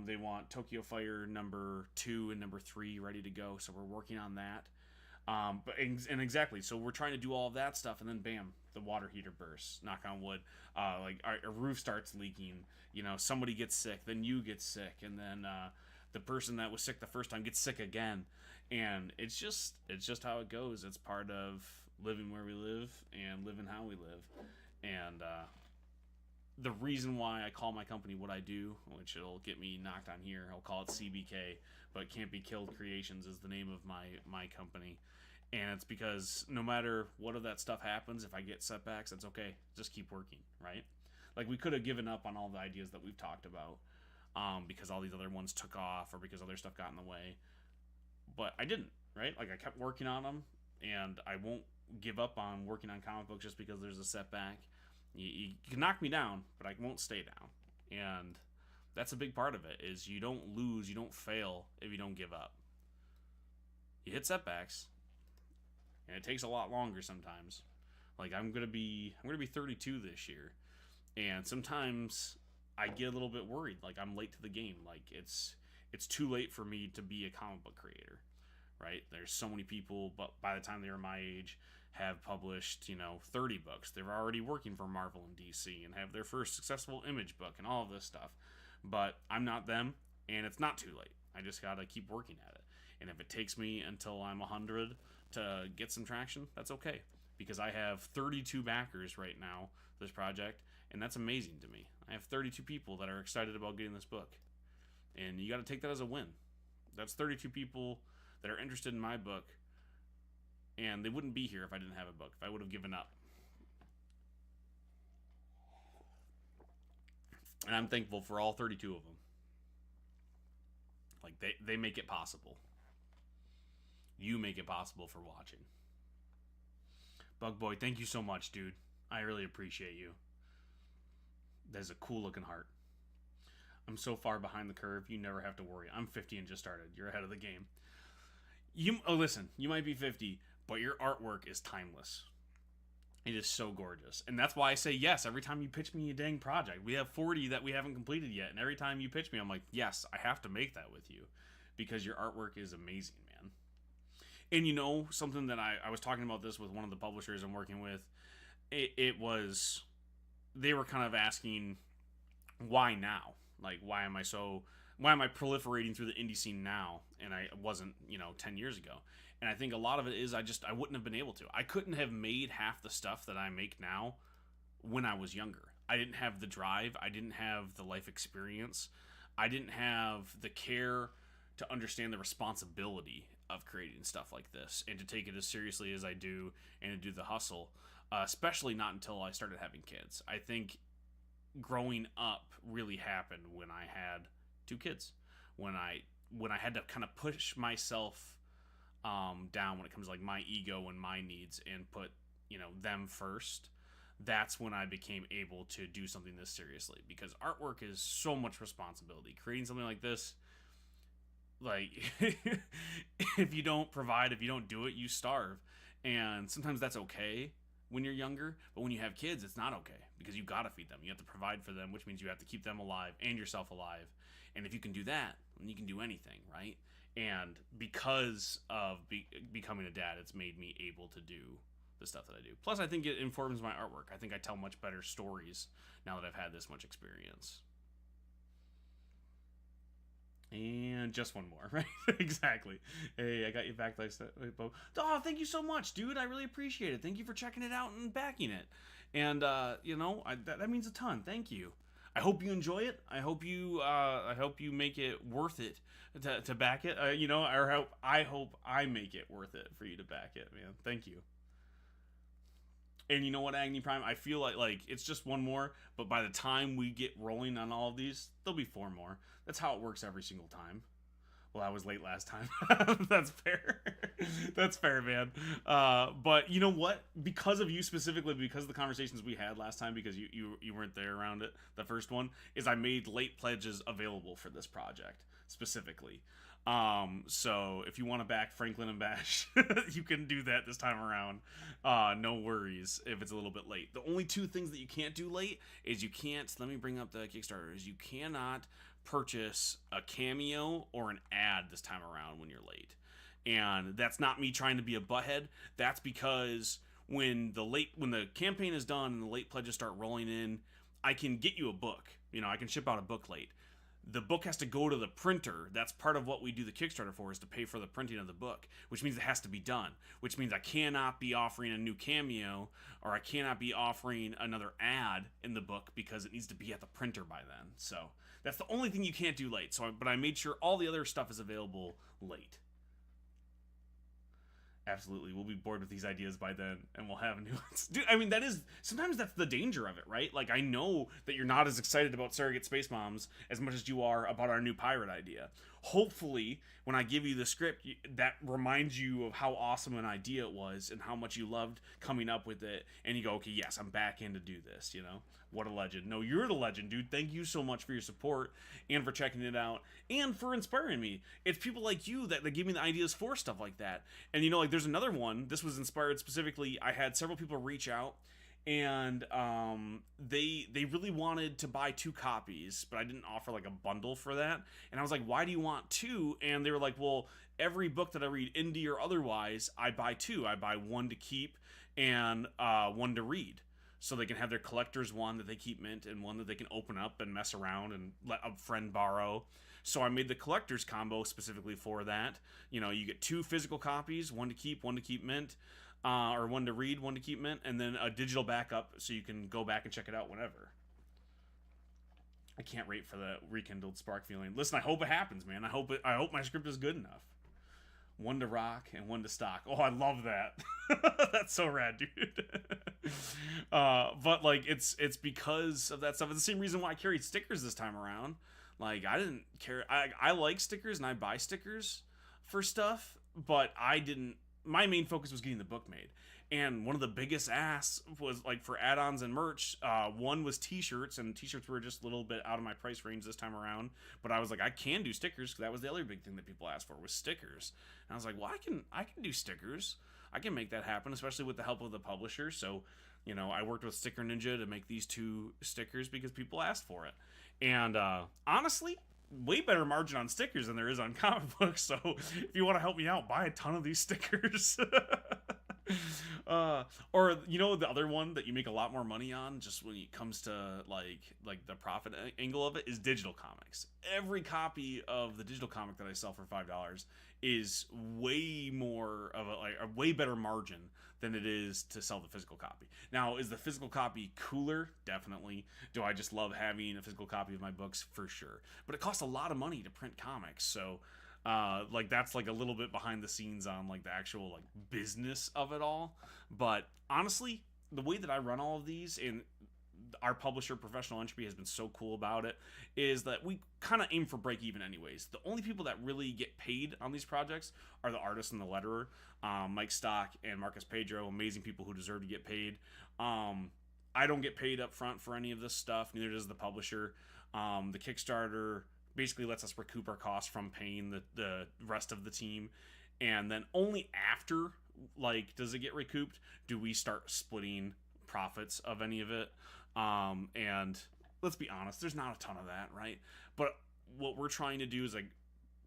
They want Tokyo Fire number 2 and number 3 ready to go, so we're working on that. Exactly, so we're trying to do all of that stuff, and then bam, the water heater bursts. Knock on wood. Our roof starts leaking. Somebody gets sick, then you get sick, and then the person that was sick the first time gets sick again. And it's just how it goes. It's part of living where we live and living how we live. And the reason why I call my company what I do, which it'll get me knocked on here, I'll call it CBK, but Can't Be Killed Creations is the name of my company. And it's because no matter what of that stuff happens, if I get setbacks, it's okay. Just keep working, right? Like we could have given up on all the ideas that we've talked about because all these other ones took off or because other stuff got in the way. But I didn't, right? Like I kept working on them, and I won't give up on working on comic books just because there's a setback. You can knock me down, but I won't stay down. And that's a big part of it, is you don't lose, you don't fail if you don't give up. You hit setbacks, and it takes a lot longer sometimes. Like I'm gonna be 32 this year, and sometimes I get a little bit worried. Like I'm late to the game. Like it's too late for me to be a comic book creator, right? There's so many people, but by the time they were my age, have published 30 books. They're already working for Marvel and DC and have their first successful Image book and all of this stuff. But I'm not them, and it's not too late. I just gotta keep working at it. And if it takes me until I'm 100 to get some traction, that's okay, because I have 32 backers right now for this project, and that's amazing to me. I have 32 people that are excited about getting this book, and you got to take that as a win. That's 32 people that are interested in my book, and they wouldn't be here if I didn't have a book, if I would have given up. And I'm thankful for all 32 of them. Like they make it possible. You make it possible for watching. Bug Boy, thank you so much, dude. I really appreciate you. That's a cool looking heart. I'm so far behind the curve, you never have to worry. I'm 50 and just started. You're ahead of the game. Listen, you might be 50, but your artwork is timeless. It is so gorgeous. And that's why I say yes every time you pitch me a dang project. We have 40 that we haven't completed yet, and every time you pitch me, I'm like, yes, I have to make that with you, because your artwork is amazing, man. And something that I was talking about this with one of the publishers I'm working with, they were kind of asking, why now? Like, why am I proliferating through the indie scene now? And I wasn't, 10 years ago. And I think a lot of it is I wouldn't have been able to. I couldn't have made half the stuff that I make now when I was younger. I didn't have the drive. I didn't have the life experience. I didn't have the care to understand the responsibility of creating stuff like this and to take it as seriously as I do and to do the hustle, especially not until I started having kids. I think growing up really happened when I had 2 kids, when I had to kind of push myself down when it comes to like my ego and my needs and put them first. That's when I became able to do something this seriously, because artwork is so much responsibility. Creating something like this, like if you don't provide, if you don't do it, you starve. And sometimes that's okay when you're younger, but when you have kids, it's not okay, because you gotta feed them. You have to provide for them, which means you have to keep them alive and yourself alive. And if you can do that, then you can do anything, right? And because of becoming a dad, it's made me able to do the stuff that I do. Plus, I think it informs my artwork. I think I tell much better stories now that I've had this much experience. And just one more, right? Exactly. Hey, I got you back like that. Oh, thank you so much, dude. I really appreciate it. Thank you for checking it out and backing it. And that means a ton. Thank you. I hope you enjoy it. I hope you make it worth it to back it. I hope I make it worth it for you to back it, man. Thank you. And you know what, Agni Prime? I feel like it's just one more, but by the time we get rolling on all of these, there'll be 4 more. That's how it works every single time. Well, I was late last time. That's fair. That's fair, man. But you know what? Because of you specifically, because of the conversations we had last time, because you weren't there around it, the first one, is I made late pledges available for this project specifically. So if you want to back Franklin and Bash, you can do that this time around. No worries if it's a little bit late. The only 2 things that you can't do late is you can't, let me bring up the Kickstarter, is you cannot purchase a cameo or an ad this time around when you're late. And that's not me trying to be a butthead. That's because when the campaign is done and the late pledges start rolling in, I can get you a book. I can ship out a book late. The book has to go to the printer. That's part of what we do the Kickstarter for, is to pay for the printing of the book, which means it has to be done, which means I cannot be offering a new cameo or I cannot be offering another ad in the book because it needs to be at the printer by then. So that's the only thing you can't do late. But I made sure all the other stuff is available late. Absolutely, we'll be bored with these ideas by then, and we'll have new ones. Dude, I mean, sometimes that's the danger of it, right? Like, I know that you're not as excited about Surrogate Space Moms as much as you are about our new pirate idea. Hopefully, when I give you the script, that reminds you of how awesome an idea it was and how much you loved coming up with it, and you go, okay, yes, I'm back in to do this, What a legend. No, you're the legend, dude. Thank you so much for your support and for checking it out and for inspiring me. It's people like you that give me the ideas for stuff like that. And there's another one. This was inspired specifically. I had several people reach out and they really wanted to buy 2 copies, but I didn't offer like a bundle for that. And I was like, why do you want 2? And they were like, well, every book that I read, indie or otherwise, I buy 2. I buy 1 to keep and 1 to read. So they can have their collector's one that they keep mint and one that they can open up and mess around and let a friend borrow. So I made the collector's combo specifically for that. You get 2 physical copies, 1 to keep, 1 to keep mint, or 1 to read, 1 to keep mint, and then a digital backup so you can go back and check it out whenever. I can't wait for the rekindled spark feeling. Listen, I hope it happens, man. I hope my script is good enough. 1 to rock and 1 to stock. Oh, I love that. That's so rad, dude. But it's because of that stuff. It's the same reason why I carried stickers this time around. Like, I didn't care. I like stickers and I buy stickers for stuff, but my main focus was getting the book made. And one of the biggest asks was like for add-ons and merch. One was t-shirts, and t-shirts were just a little bit out of my price range this time around. But I was like, I can do stickers, because that was the other big thing that people asked for was stickers. And I was like, well, I can do stickers. I can make that happen, especially with the help of the publisher. So, I worked with Sticker Ninja to make these 2 stickers because people asked for it. And honestly, way better margin on stickers than there is on comic books. So if you want to help me out, buy a ton of these stickers. Or the other one that you make a lot more money on, just when it comes to like the profit angle of it, is digital comics. Every copy of the digital comic that I sell for $5 is way more of a way better margin than it is to sell the physical copy. Now, is the physical copy cooler? Definitely. Do I just love having a physical copy of my books? For sure. But it costs a lot of money to print comics, so that's like a little bit behind the scenes on like the actual like business of it all. But honestly, the way that I run all of these, and our publisher, Professional Entropy, has been so cool about it, is that we kind of aim for break even anyways. The only people that really get paid on these projects are the artist and the letterer. Mike Stock and Marcus Pedro, amazing people who deserve to get paid. I don't get paid up front for any of this stuff, neither does the publisher. The Kickstarter basically lets us recoup our costs from paying the rest of the team, and then only after does it get recouped do we start splitting profits of any of it. And let's be honest, there's not a ton of that, right? But what we're trying to do is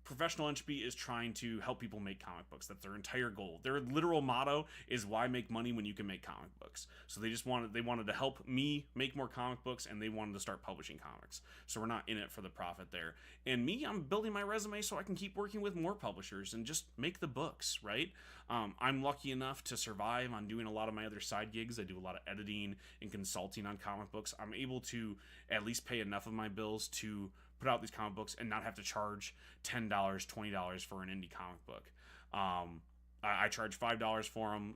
Professional entropy is trying to help people make comic books. That's their entire goal. Their literal motto is why make money when you can make comic books. So they wanted to help me make more comic books, and they wanted to start publishing comics. So we're not in it for the profit there. And me, I'm building my resume so I can keep working with more publishers and just make the books, right? I'm lucky enough to survive on doing a lot of my other side gigs. I do a lot of editing and consulting on comic books. I'm able to at least pay enough of my bills to put out these comic books and not have to charge $10, $20 for an indie comic book. I charge $5 for them.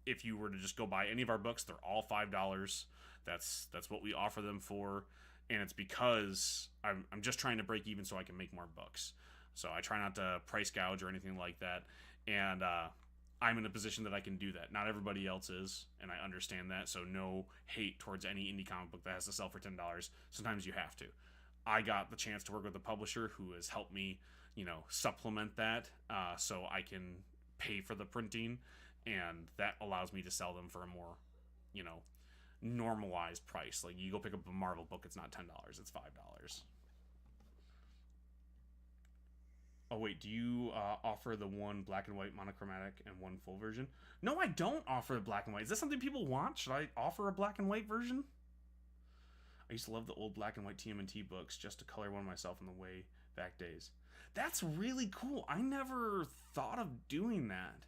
If you were to just go buy any of our books, they're all $5. That's what we offer them for, and it's because I'm just trying to break even so I can make more books. So I try not to price gouge or anything like that, and I'm in a position that I can do that. Not everybody else is, and I understand that, so no hate towards any indie comic book that has to sell for $10. Sometimes you have to. I got the chance to work with a publisher who has helped me, supplement that, so I can pay for the printing, and that allows me to sell them for a more, normalized price. Like, you go pick up a Marvel book, it's not $10, it's $5. Oh wait, do you offer the one black and white monochromatic and one full version? No, I don't offer the black and white. Is that something people want? Should I offer a black and white version? I used to love the old black and white TMNT books just to color one myself in the way back days. That's really cool. I never thought of doing that.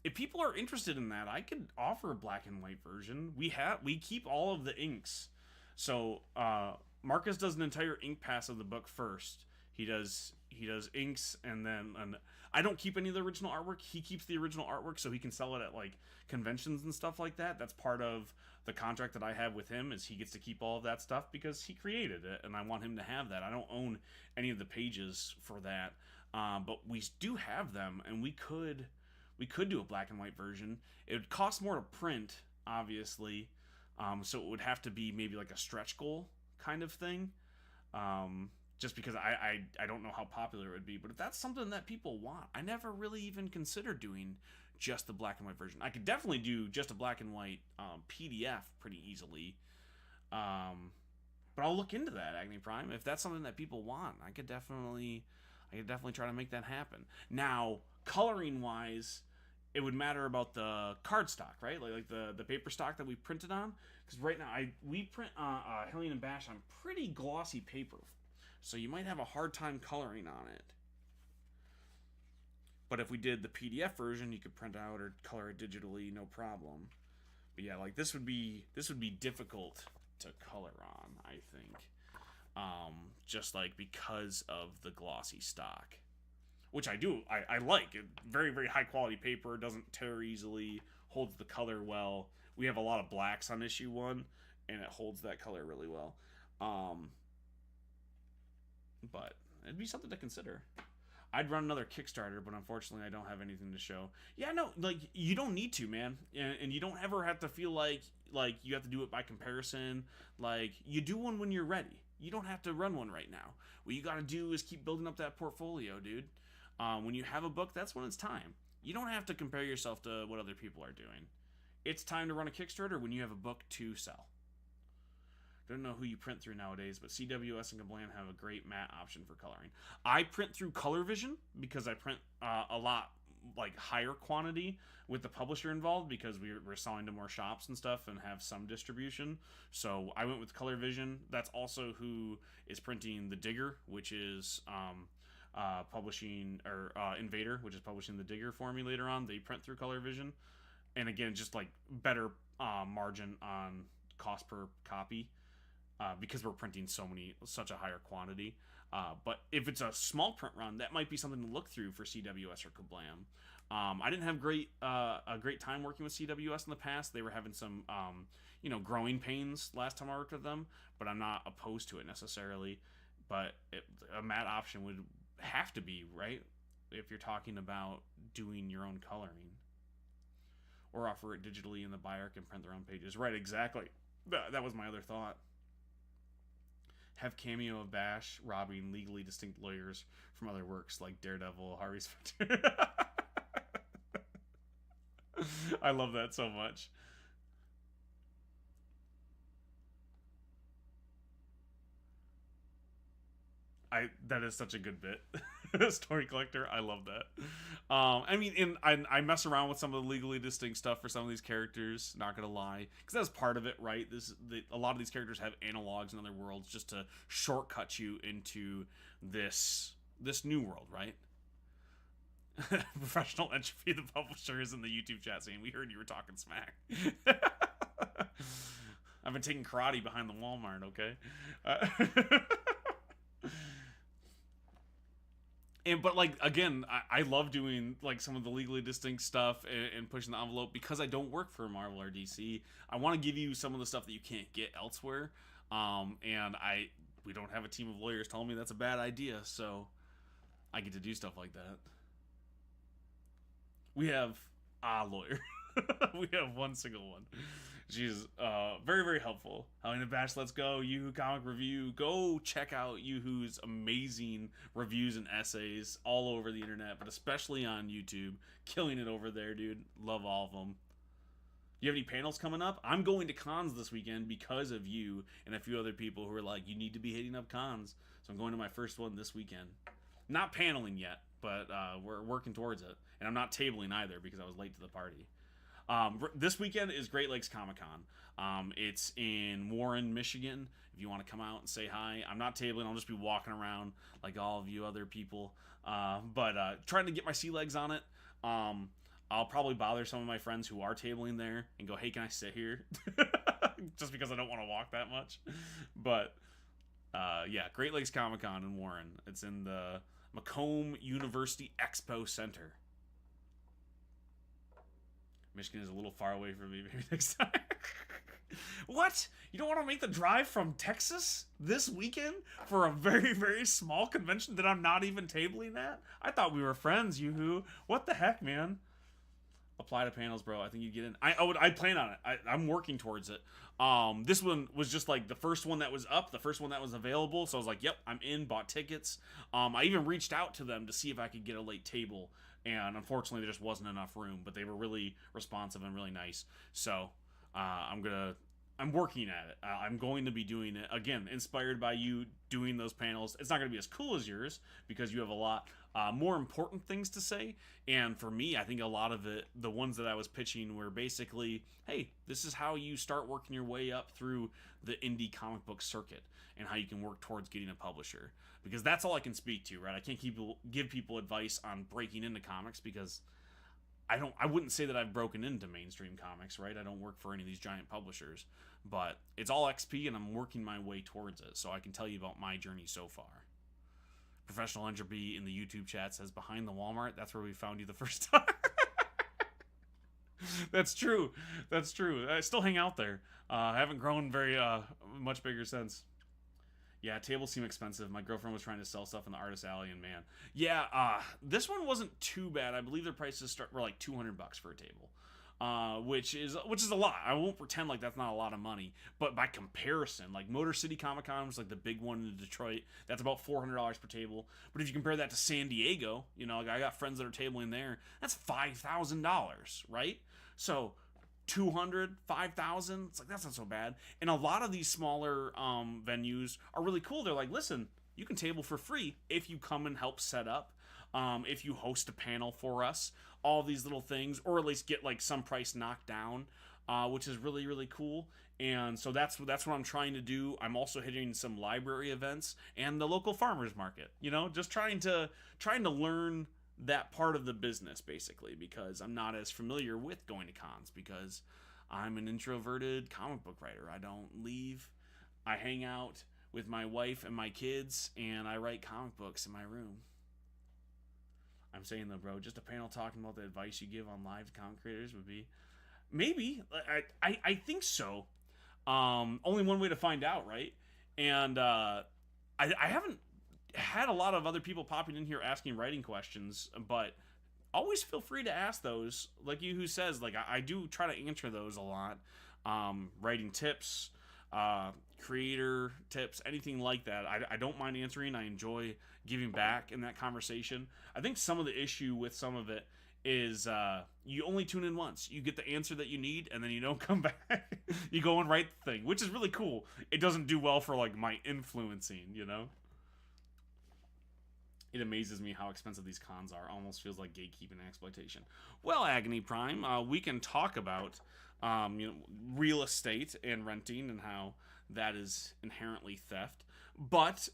If people are interested in that, I could offer a black and white version. We keep all of the inks. So Marcus does an entire ink pass of the book first. He does inks, and then I don't keep any of the original artwork. He keeps the original artwork so he can sell it at like conventions and stuff like that. That's part of the contract that I have with him, is he gets to keep all of that stuff because he created it, and I want him to have that. I don't own any of the pages for that, but we do have them, and we could do a black and white version. It would cost more to print, obviously, so it would have to be maybe like a stretch goal kind of thing. Just because I don't know how popular it would be. But if that's something that people want, I never really even considered doing just the black and white version. I could definitely do just a black and white PDF pretty easily. But I'll look into that, Agni Prime. If that's something that people want, I could definitely try to make that happen. Now, coloring wise, it would matter about the cardstock, right? Like the paper stock that we printed on. Because right now we print Hellion and Bash on pretty glossy paper. So you might have a hard time coloring on it. But if we did the PDF version, you could print out or color it digitally, no problem. But yeah, like this would be difficult to color on, I think. Just like because of the glossy stock. Which I do. I like it. Very, very high quality paper, doesn't tear easily, holds the color well. We have a lot of blacks on issue 1, and it holds that color really well. But it'd be something to consider. I'd run another Kickstarter, but unfortunately I don't have anything to show. Yeah, no, like, you don't need to, man. And you don't ever have to feel like you have to do it by comparison. Like, you do one when you're ready. You don't have to run one right now. What you gotta do is keep building up that portfolio, dude. When you have a book, that's when it's time. You don't have to compare yourself to what other people are doing. It's time to run a Kickstarter when you have a book to sell. Don't know who you print through nowadays, but CWS and Kablam have a great matte option for coloring. I print through Color Vision because I print a lot, like, higher quantity with the publisher involved, because we're selling to more shops and stuff and have some distribution. So I went with Color Vision. That's also who is printing The Digger, which is publishing, or Invader, which is publishing The Digger for me later on. They print through Color Vision. And again, just like better margin on cost per copy. Because we're printing such a higher quantity. But if it's a small print run, that might be something to look through for CWS or Kablam. I didn't have a great time working with CWS in the past. They were having some, growing pains last time I worked with them, but I'm not opposed to it necessarily. But a matte option would have to be, right? If you're talking about doing your own coloring. Or offer it digitally and the buyer can print their own pages. Right, exactly. That was my other thought. Have cameo of Bash robbing legally distinct lawyers from other works like Daredevil, Harvey Specter. I love that so much. That is such a good bit. Story collector. I love that. I mean, I mess around with some of the legally distinct stuff for some of these characters. Not gonna lie, because that's part of it, right? A lot of these characters have analogs in other worlds just to shortcut you into this new world, right? Professional Entropy, the publisher, is in the YouTube chat saying, "We heard you were talking smack." I've been taking karate behind the Walmart, okay? But like, again, I love doing like some of the legally distinct stuff and pushing the envelope because I don't work for Marvel or DC. I want to give you some of the stuff that you can't get elsewhere. And we don't have a team of lawyers telling me that's a bad idea, so I get to do stuff like that. We have a lawyer. We have one single one. She's very, very helpful. Hellion and Bash, let's go. Yoo-Hoo Comic Review. Go check out Yoo-Hoo's amazing reviews and essays all over the internet, but especially on YouTube. Killing it over there, dude. Love all of them. You have any panels coming up? I'm going to cons this weekend because of you and a few other people who are like, you need to be hitting up cons. So I'm going to my first one this weekend. Not paneling yet, but we're working towards it. And I'm not tabling either because I was late to the party. This weekend is Great Lakes Comic-Con. It's in Warren, Michigan. If you want to come out and say hi. I'm not tabling. I'll just be walking around like all of you other people. But trying to get my sea legs on it. I'll probably bother some of my friends who are tabling there and go, hey, can I sit here? Just because I don't want to walk that much. But yeah, Great Lakes Comic-Con in Warren. It's in the Macomb University Expo Center. Michigan is a little far away from me. Maybe next time. What? You don't want to make the drive from Texas this weekend for a very, very small convention that I'm not even tabling at? I thought we were friends, Yoo-Hoo. What the heck, man? Apply to panels, bro. I think you'd get in. I plan on it. I'm working towards it. This one was just like the first one that was up, the first one that was available. So I was like, yep, I'm in, bought tickets. I even reached out to them to see if I could get a late table. And unfortunately, there just wasn't enough room, but they were really responsive and really nice. So I'm working at it. I'm going to be doing it again, inspired by you doing those panels. It's not going to be as cool as yours because you have a lot more important things to say. And for me, I think a lot of it, the ones that I was pitching were basically, hey, this is how you start working your way up through the indie comic book circuit and how you can work towards getting a publisher. Because that's all I can speak to, right? I can't give people advice on breaking into comics because I wouldn't say that I've broken into mainstream comics, right? I don't work for any of these giant publishers, but it's all XP and I'm working my way towards it. So I can tell you about my journey so far. Professional Entropy in the YouTube chat says, behind the Walmart, that's where we found you the first time. That's true. That's true. I still hang out there. I haven't grown very much bigger since. Yeah, tables seem expensive. My girlfriend was trying to sell stuff in the Artist Alley, and man, yeah, this one wasn't too bad. I believe their prices were like $200 for a table, which is a lot. I won't pretend like that's not a lot of money, but by comparison, like Motor City Comic Con was like the big one in Detroit. That's about $400 per table. But if you compare that to San Diego, you know, like I got friends that are tabling there. That's $5,000, right? So 200, 5,000, it's like that's not so bad. And a lot of these smaller venues are really cool. They're like, listen, you can table for free if you come and help set up, if you host a panel for us, all these little things, or at least get like some price knocked down, which is really, really cool. And so that's what I'm trying to do. I'm also hitting some library events and the local farmers market, you know, just trying to learn that part of the business, basically, because I'm not as familiar with going to cons because I'm an introverted comic book writer. I don't leave. I hang out with my wife and my kids, and I write comic books in my room. I'm saying though, bro, just a panel talking about the advice you give on live comic creators would be maybe. I think so. Only one way to find out, right? And I haven't had a lot of other people popping in here asking writing questions, but always feel free to ask those. Like you who says, like I do try to answer those a lot. Writing tips, creator tips, anything like that. I don't mind answering. I enjoy giving back in that conversation. I think some of the issue with some of it is you only tune in once. You get the answer that you need, and then you don't come back. You go and write the thing, which is really cool. It doesn't do well for like my influencing, you know? it amazes me how expensive these cons are. Almost feels like gatekeeping and exploitation. Well, Agony Prime, we can talk about real estate and renting and how that is inherently theft. But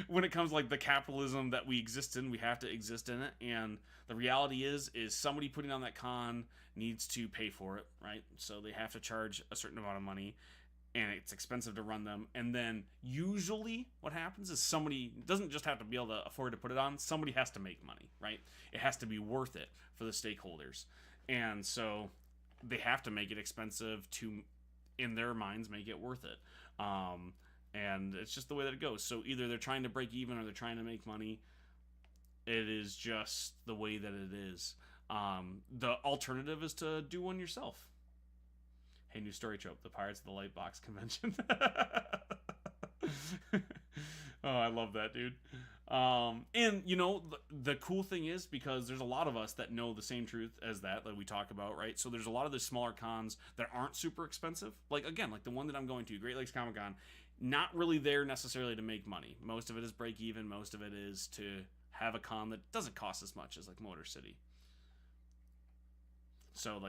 when it comes to like the capitalism that we exist in, we have to exist in it. And the reality is somebody putting on that con needs to pay for it, right? So they have to charge a certain amount of money, and it's expensive to run them. And then usually what happens is somebody doesn't just have to be able to afford to put it on. Somebody has to make money, right? It has to be worth it for the stakeholders. And so they have to make it expensive to, in their minds, make it worth it. And it's just the way that it goes. So either they're trying to break even or they're trying to make money. It is just the way that it is. The alternative is to do one yourself. Hey, new story trope, the Pirates of the Lightbox convention. Oh, I love that, dude. And, the cool thing is, because there's a lot of us that know the same truth as that we talk about, right? So there's a lot of the smaller cons that aren't super expensive. Like the one that I'm going to, Great Lakes Comic Con, not really there necessarily to make money. Most of it is break even. Most of it is to have a con that doesn't cost as much as, Motor City. So,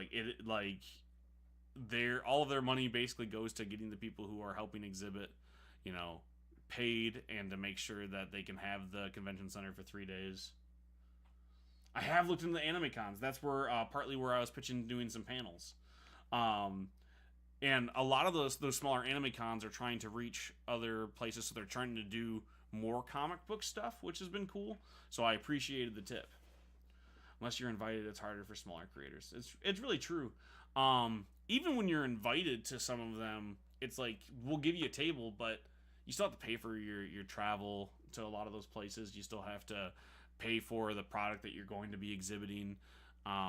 all of their money basically goes to getting the people who are helping exhibit, paid, and to make sure that they can have the convention center for 3 days. I have looked into the anime cons. That's where partly where I was pitching doing some panels. And a lot of those smaller anime cons are trying to reach other places, so they're trying to do more comic book stuff, which has been cool. So I appreciated the tip. Unless you're invited, it's harder for smaller creators. It's really true. Even when you're invited to some of them, it's like, we'll give you a table, but you still have to pay for your travel to a lot of those places. You still have to pay for the product that you're going to be exhibiting.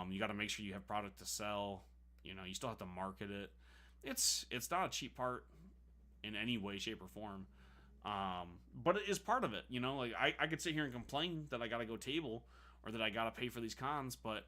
You got to make sure you have product to sell. You still have to market it. It's not a cheap part in any way, shape, or form. But it is part of it. I could sit here and complain that I got to go table or that I got to pay for these cons, but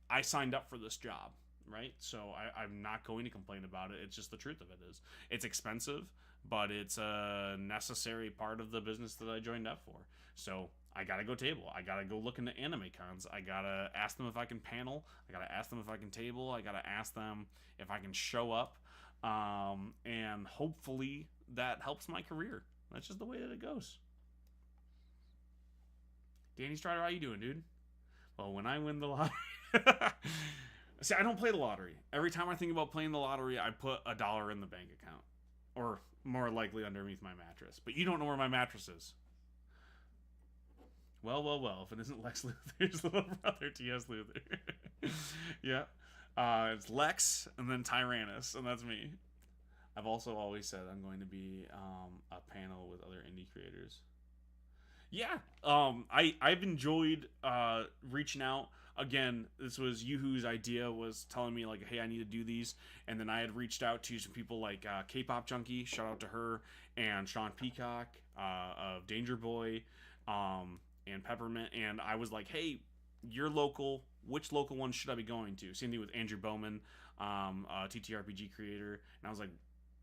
I signed up for this job, right? So I'm not going to complain about it. It's just the truth of it is. It's expensive, but it's a necessary part of the business that I joined up for. So I gotta go table. I gotta go look into anime cons. I gotta ask them if I can panel. I gotta ask them if I can table. I gotta ask them if I can show up. And hopefully that helps my career. That's just the way that it goes. Danny Strider, how you doing, dude? Well, when I win the lottery... See, I don't play the lottery. Every time I think about playing the lottery, I put $1 in the bank account. Or more likely underneath my mattress. But you don't know where my mattress is. Well, if it isn't Lex Luthor's little brother, T.S. Luthor. Yeah. It's Lex, and then Tyrannus, and that's me. I've also always said I'm going to be a panel with other indie creators. Yeah, I've enjoyed reaching out. Again, this was Yuhu's idea, was telling me, hey, I need to do these. And then I had reached out to some people like K-Pop Junkie, shout out to her, and Sean Peacock of Danger Boy, and Peppermint. And I was like, hey, you're local. Which local ones should I be going to? Same thing with Andrew Bowman, TTRPG creator. And I was like,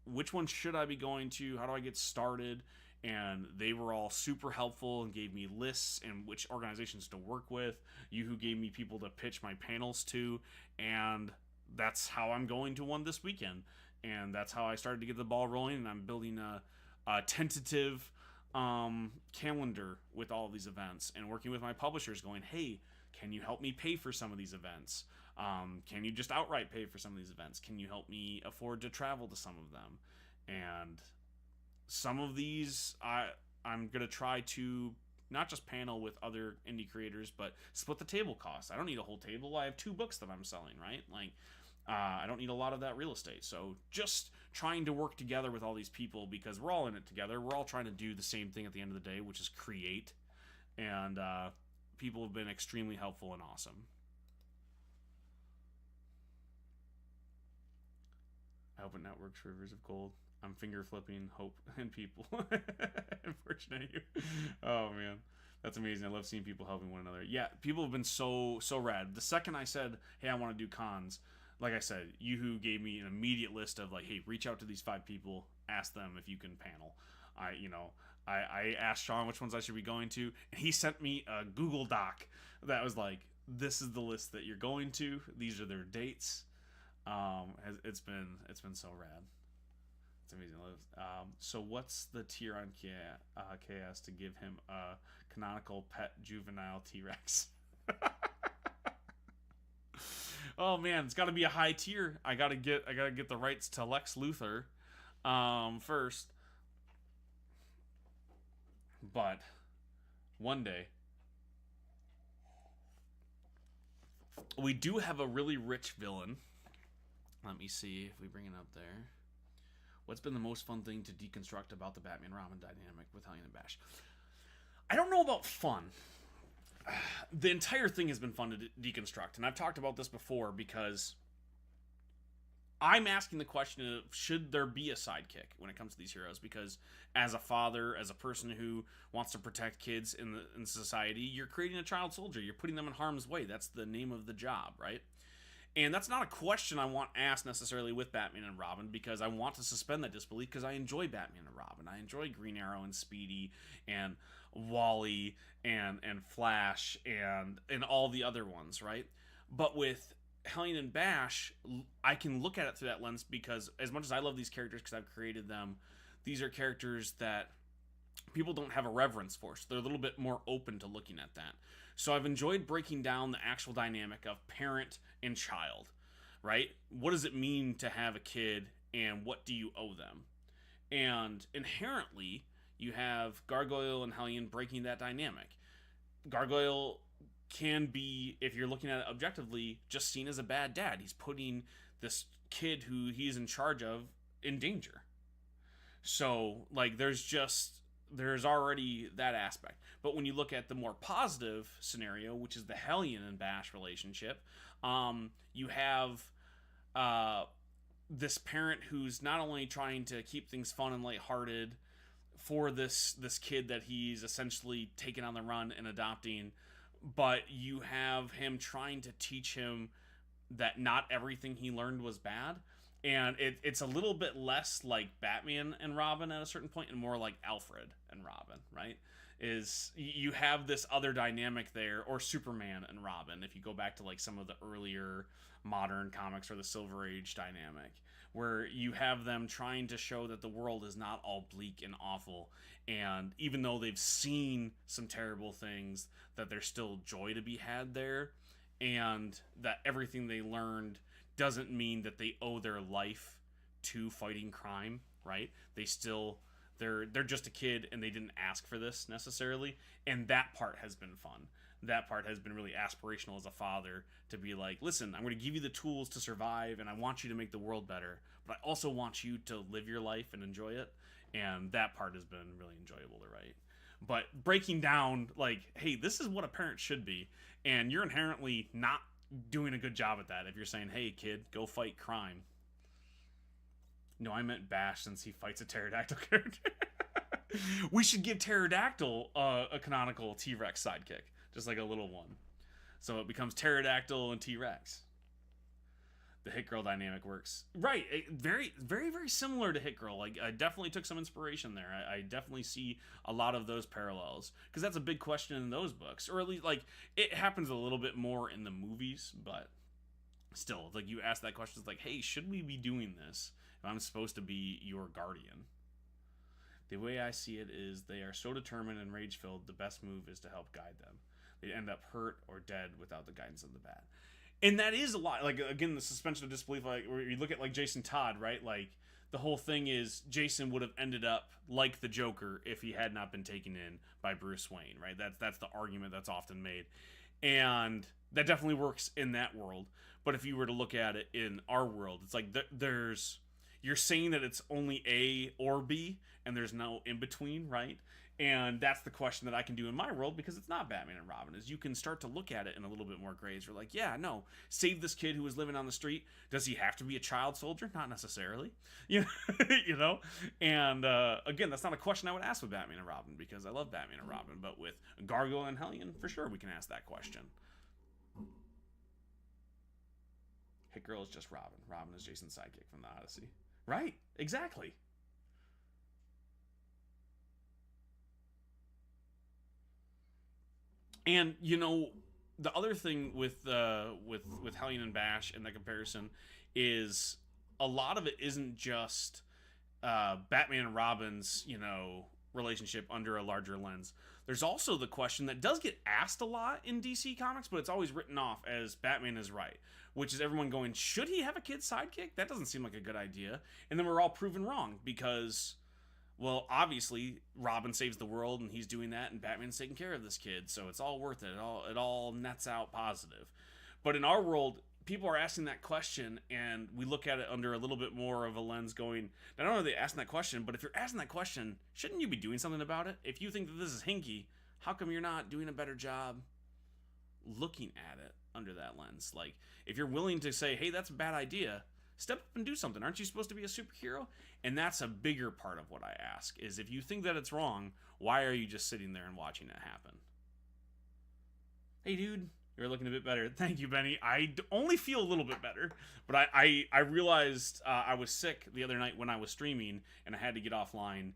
which one should I be going to? How do I get started? And they were all super helpful and gave me lists and which organizations to work with. Yuhu gave me people to pitch my panels to. And that's how I'm going to one this weekend. And that's how I started to get the ball rolling. And I'm building a tentative calendar with all of these events. And working with my publishers going, hey, can you help me pay for some of these events? Can you just outright pay for some of these events? Can you help me afford to travel to some of them? And some of these, I'm going to try to not just panel with other indie creators, but split the table costs. I don't need a whole table. I have 2 books that I'm selling, right? I don't need a lot of that real estate. So just trying to work together with all these people, because we're all in it together. We're all trying to do the same thing at the end of the day, which is create. And people have been extremely helpful and awesome. I hope it networks for Rivers of Gold. I'm finger flipping hope and people. Unfortunately. Oh man, that's amazing. I love seeing people helping one another. Yeah, people have been so rad. The second I said, hey, I want to do cons, like I said, Yuhu gave me an immediate list of hey, reach out to these 5 people, ask them if you can panel. I asked Sean which ones I should be going to, and he sent me a Google Doc that was like, this is the list that you're going to. These are their dates. It's been so rad. It's amazing. So what's the tier on KS to give him a canonical pet juvenile T-Rex? Oh man, it's got to be a high tier. I gotta get the rights to Lex Luthor first. But one day we do have a really rich villain. Let me see if we bring it up there. What's been the most fun thing to deconstruct about the Batman-Robin dynamic with Hellion and Bash? I don't know about fun. The entire thing has been fun to deconstruct, and I've talked about this before because I'm asking the question of, should there be a sidekick when it comes to these heroes? Because as a father, as a person who wants to protect kids in society, you're creating a child soldier. You're putting them in harm's way. That's the name of the job, right? And that's not a question I want asked necessarily with Batman and Robin, because I want to suspend that disbelief, because I enjoy Batman and Robin. I enjoy Green Arrow and Speedy and Wally and Flash and all the other ones, right? But with Hellion and Bash, I can look at it through that lens, because as much as I love these characters because I've created them, these are characters that people don't have a reverence for, so they're a little bit more open to looking at that. So I've enjoyed breaking down the actual dynamic of parent and child, right? What does it mean to have a kid, and what do you owe them? And inherently, you have Gargoyle and Hellion breaking that dynamic. Gargoyle can be, if you're looking at it objectively, just seen as a bad dad. He's putting this kid who he's in charge of in danger. So, like, there's already that aspect. But when you look at the more positive scenario, which is the Hellion and Bash relationship, you have this parent who's not only trying to keep things fun and lighthearted for this kid that he's essentially taken on the run and adopting, but you have him trying to teach him that not everything he learned was bad. And it's a little bit less like Batman and Robin at a certain point, and more like Alfred and Robin, right? Is you have this other dynamic there, or Superman and Robin, if you go back to like some of the earlier modern comics, or the Silver Age dynamic, where you have them trying to show that the world is not all bleak and awful, and even though they've seen some terrible things, that there's still joy to be had there, and that everything they learned doesn't mean that they owe their life to fighting crime, right? They're just a kid, and they didn't ask for this necessarily, and that part has been fun. That part has been really aspirational as a father, to be like, listen, I'm going to give you the tools to survive, and I want you to make the world better, but I also want you to live your life and enjoy it, and that part has been really enjoyable to write. But breaking down, like, hey, this is what a parent should be, and you're inherently not doing a good job at that if you're saying, hey kid, go fight crime. No, I meant Bash, since he fights a pterodactyl character. We should give Pterodactyl a canonical T-Rex sidekick, just like a little one, so it becomes Pterodactyl and T-Rex. The Hit Girl dynamic works right. Very, very, very similar to Hit Girl. Like, I definitely took some inspiration there. I definitely see a lot of those parallels, because that's a big question in those books, or at least, like, it happens a little bit more in the movies, but still, like, you ask that question, it's like, hey, should we be doing this if I'm supposed to be your guardian? The way I see it is, they are so determined and rage-filled, the best move is to help guide them. They end up hurt or dead without the guidance of the bat. And that is a lot. Like, again, the suspension of disbelief, like, where you look at, like, Jason Todd, right? Like, the whole thing is, Jason would have ended up like the Joker if he had not been taken in by Bruce Wayne, right? That's the argument that's often made. And that definitely works in that world. But if you were to look at it in our world, it's like, you're saying that it's only A or B, and there's no in-between, right? And that's the question that I can do in my world, because it's not Batman and Robin, is you can start to look at it in a little bit more grays. We're like, yeah, no, save this kid who was living on the street. Does he have to be a child soldier? Not necessarily. You know? And again, that's not a question I would ask with Batman and Robin, because I love Batman and Robin. But with Gargoyle and Hellion, for sure we can ask that question. Hit Girl is just Robin. Robin is Jason's sidekick from the Odyssey. Right, exactly. And the other thing with Hellion and Bash and that comparison is a lot of it isn't just Batman and Robin's relationship under a larger lens. There's also the question that does get asked a lot in DC Comics, but it's always written off as Batman is right, which is everyone going, should he have a kid sidekick? That doesn't seem like a good idea. And then we're all proven wrong because, well, obviously Robin saves the world and he's doing that, and Batman's taking care of this kid, so it's all worth it. It all nets out positive. But in our world, people are asking that question, and we look at it under a little bit more of a lens going, not only are they asking that question, but if you're asking that question, shouldn't you be doing something about it? If you think that this is hinky, how come you're not doing a better job looking at it under that lens? Like, if you're willing to say, hey, that's a bad idea, step up and do something. Aren't you supposed to be a superhero? And that's a bigger part of what I ask, is if you think that it's wrong, why are you just sitting there and watching it happen? Hey, dude. You're looking a bit better. Thank you, Benny. I only feel a little bit better, but I realized I was sick the other night when I was streaming, and I had to get offline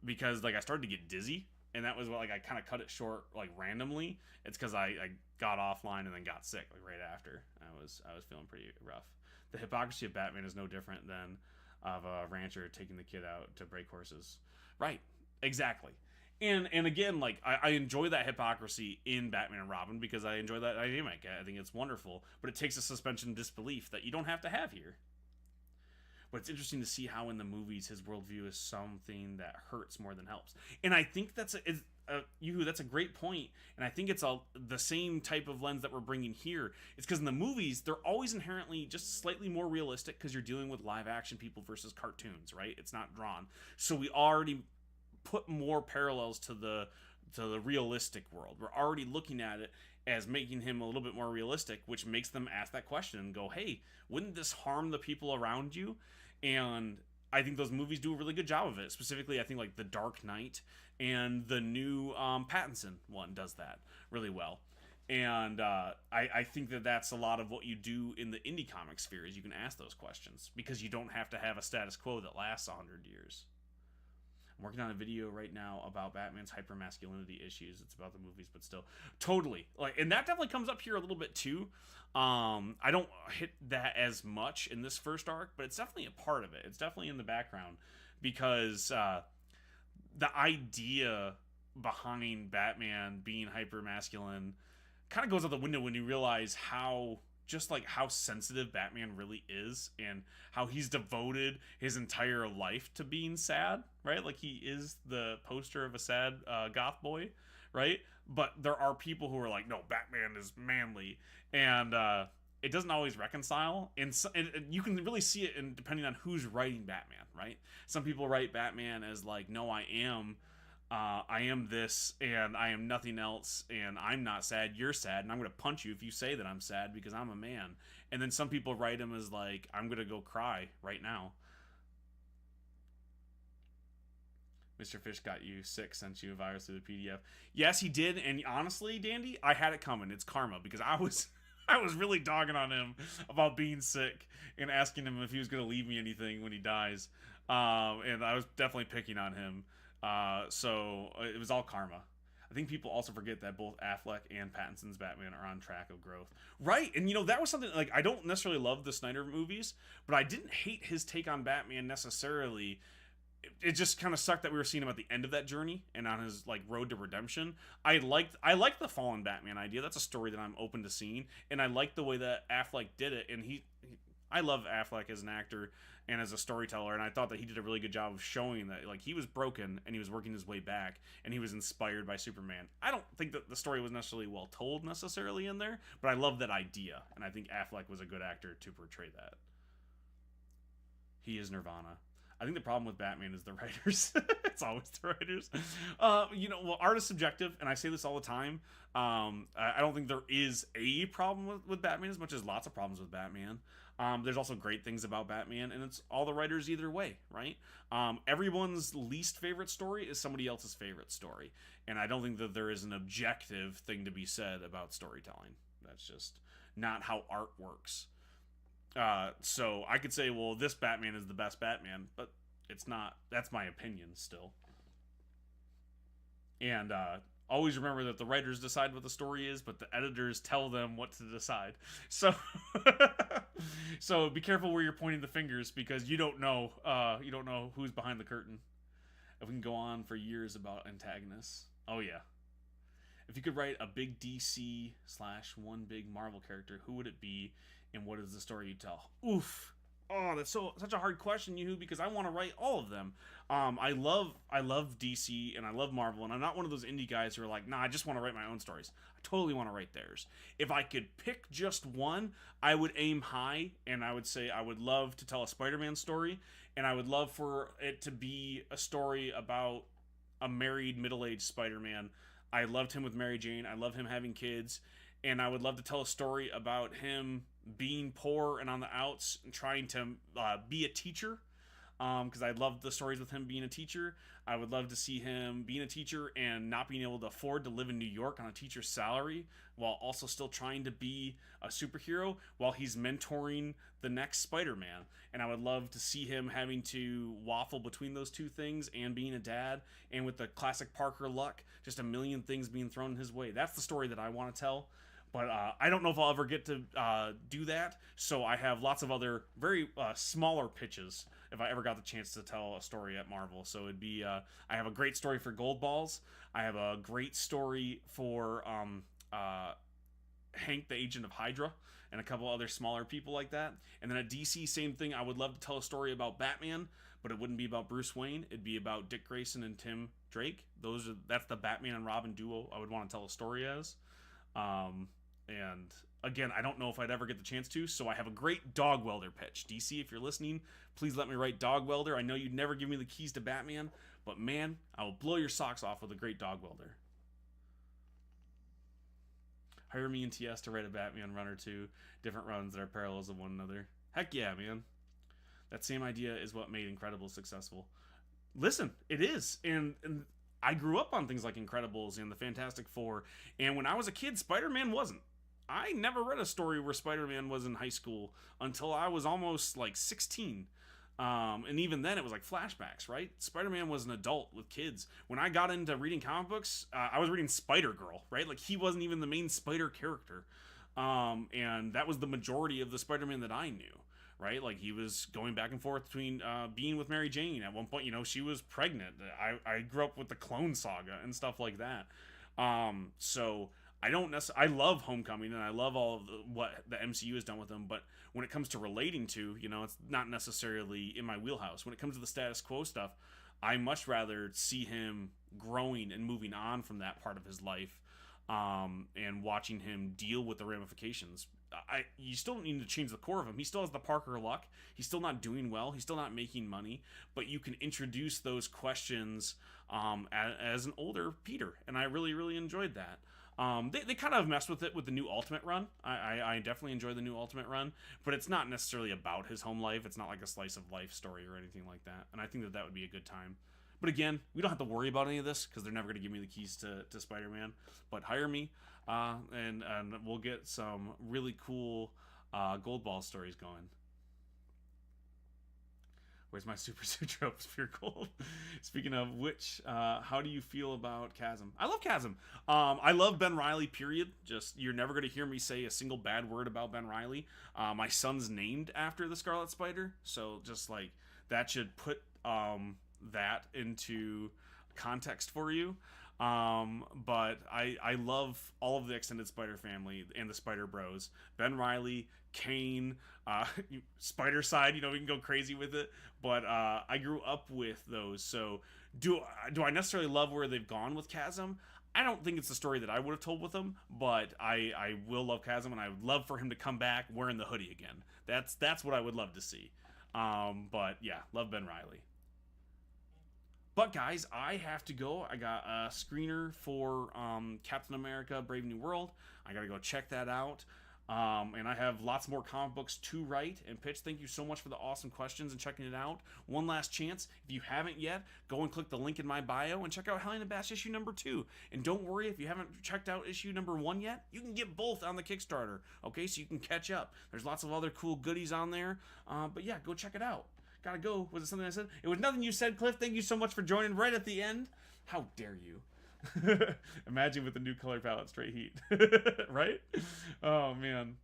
because I started to get dizzy, and that was what I kind of cut it short randomly. It's because I got offline and then got sick right after. I was feeling pretty rough. The hypocrisy of Batman is no different than of a rancher taking the kid out to break horses. Right. Exactly. And again, I enjoy that hypocrisy in Batman and Robin because I enjoy that dynamic. I think it's wonderful, but it takes a suspension of disbelief that you don't have to have here. But it's interesting to see how in the movies his worldview is something that hurts more than helps. And I think that's a great point, and I think it's the same type of lens that we're bringing here. It's because in the movies, they're always inherently just slightly more realistic because you're dealing with live action people versus cartoons, right? It's not drawn. So we already put more parallels to the realistic world. We're already looking at it as making him a little bit more realistic, which makes them ask that question and go, hey, wouldn't this harm the people around you? And I think those movies do a really good job of it. Specifically, I think The Dark Knight and the new Pattinson one does that really well. And I think that's a lot of what you do in the indie comic sphere is you can ask those questions because you don't have to have a status quo that lasts 100 years. I'm working on a video right now about Batman's hypermasculinity issues. It's about the movies, but still, totally. And that definitely comes up here a little bit too. I don't hit that as much in this first arc, but it's definitely a part of it. It's definitely in the background because the idea behind Batman being hypermasculine kind of goes out the window when you realize how sensitive Batman really is and how he's devoted his entire life to being sad, right? He is the poster of a sad goth boy, right? But there are people who are like, no, Batman is manly, and it doesn't always reconcile, and you can really see it depending on who's writing Batman, right? Some people write Batman as no, I am this, and I am nothing else, and I'm not sad, you're sad, and I'm going to punch you if you say that I'm sad because I'm a man. And then some people write him as I'm going to go cry right now. Mr. Fish got you sick, sent you a virus through the PDF. Yes, he did, and honestly, Dandy, I had it coming. It's karma, because I was really dogging on him about being sick and asking him if he was going to leave me anything when he dies. And I was definitely picking on him. So it was all karma. I think people also forget that both Affleck and Pattinson's Batman are on track of growth. Right, and that was something, I don't necessarily love the Snyder movies, but I didn't hate his take on Batman necessarily. It just kind of sucked that we were seeing him at the end of that journey and on his road to redemption. I liked the fallen Batman idea. That's a story that I'm open to seeing, and I like the way that Affleck did it. And I love Affleck as an actor and as a storyteller, and I thought that he did a really good job of showing that he was broken and he was working his way back and he was inspired by Superman. I don't think that the story was necessarily well told necessarily in there, but I love that idea, and I think Affleck was a good actor to portray that. He is Nirvana. I think the problem with Batman is the writers. It's always the writers. Well, art is subjective, and I say this all the time. I don't think there is a problem with Batman as much as lots of problems with Batman. There's also great things about Batman, and it's all the writers either way, right? Everyone's least favorite story is somebody else's favorite story, and I don't think that there is an objective thing to be said about storytelling. That's just not how art works. So I could say, well, this Batman is the best Batman, but it's not. That's my opinion still. And always remember that the writers decide what the story is, but the editors tell them what to decide. So, so be careful where you're pointing the fingers, because you don't know who's behind the curtain. And we can go on for years about antagonists. Oh yeah. If you could write a big DC / one big Marvel character, who would it be, and what is the story you tell? Oof. Oh, that's such a hard question, Yoo-hoo, because I want to write all of them. I love DC and I love Marvel, and I'm not one of those indie guys who are like, nah, I just want to write my own stories. I totally want to write theirs. If I could pick just one, I would aim high, and I would say I would love to tell a Spider-Man story, and I would love for it to be a story about a married, middle-aged Spider-Man. I loved him with Mary Jane. I love him having kids, and I would love to tell a story about him being poor and on the outs and trying to be a teacher, because I love the stories with him being a teacher. I would love to see him being a teacher and not being able to afford to live in New York on a teacher's salary, while also still trying to be a superhero while he's mentoring the next Spider-Man. And I would love to see him having to waffle between those two things and being a dad, and with the classic Parker luck, just a million things being thrown his way. That's the story that I want to tell. But I don't know if I'll ever get to do that, so I have lots of other very smaller pitches if I ever got the chance to tell a story at Marvel. So it'd be, I have a great story for Gold Balls, I have a great story for Hank, the Agent of Hydra, and a couple other smaller people like that. And then at DC, same thing, I would love to tell a story about Batman, but it wouldn't be about Bruce Wayne, it'd be about Dick Grayson and Tim Drake. That's the Batman and Robin duo I would want to tell a story as. And again, I don't know if I'd ever get the chance to, so I have a great dog welder pitch. DC, if you're listening, please let me write dog welder. I know you'd never give me the keys to Batman, but man, I will blow your socks off with a great dog welder. Hire me and TS to write a Batman run or two, different runs that are parallels of one another. Heck yeah, man. That same idea is what made Incredibles successful. Listen, it is. And I grew up on things like Incredibles and the Fantastic Four, and when I was a kid, Spider-Man wasn't. I never read a story where Spider-Man was in high school until I was almost like 16. And even then it was like flashbacks, right? Spider-Man was an adult with kids. When I got into reading comic books, I was reading Spider-Girl, right? Like, he wasn't even the main Spider character. And that was the majority of the Spider-Man that I knew, right? Like, he was going back and forth between being with Mary Jane. At one point, she was pregnant. I grew up with the Clone Saga and stuff like that. So I love Homecoming, and I love all of what the MCU has done with them, but when it comes to relating to, it's not necessarily in my wheelhouse. When it comes to the status quo stuff, I much rather see him growing and moving on from that part of his life, and watching him deal with the ramifications. You still don't need to change the core of him. He still has the Parker luck. He's still not doing well. He's still not making money, but you can introduce those questions as an older Peter, and I really, really enjoyed that. They kind of messed with it with the new Ultimate run. I definitely enjoy the new Ultimate run, but it's not necessarily about his home life. It's not like a slice of life story or anything like that, and I think that would be a good time. But again, we don't have to worry about any of this because they're never going to give me the keys to Spider-Man. But hire me, and we'll get some really cool Gold Ball stories going. Where's my Super Zootropes Pure Gold? Speaking of which, how do you feel about Chasm? I love Chasm. I love Ben Reilly, period. Just, you're never going to hear me say a single bad word about Ben Reilly. My son's named after the Scarlet Spider, so just like, that should put that into context for you. But I love all of the extended Spider family and the Spider Bros. Ben Reilly, Kane, Spider Side, we can go crazy with it, but I grew up with those. So do I necessarily love where they've gone with Chasm? I don't think it's the story that I would have told with them, but I will love Chasm, and I would love for him to come back wearing the hoodie again. That's what I would love to see. But yeah, love Ben Reilly. But guys, I have to go. I got a screener for Captain America Brave New World. I gotta go check that out. And I have lots more comic books to write and pitch. Thank you so much for the awesome questions and checking it out. One last chance, if you haven't yet, go and click the link in my bio and check out Hellion and Bash issue number 2. And don't worry, if you haven't checked out issue number 1 yet, you can get both on the Kickstarter, okay? So you can catch up. There's lots of other cool goodies on there. But yeah, go check it out. Gotta go. Was it something I said? It was nothing you said, Cliff. Thank you so much for joining right at the end. How dare you? Imagine with the new color palette, straight heat. Right? Oh man.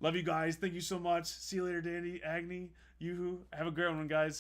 Love you guys. Thank you so much. See you later, Danny, Agni, Yoo-hoo. Have a great one, guys.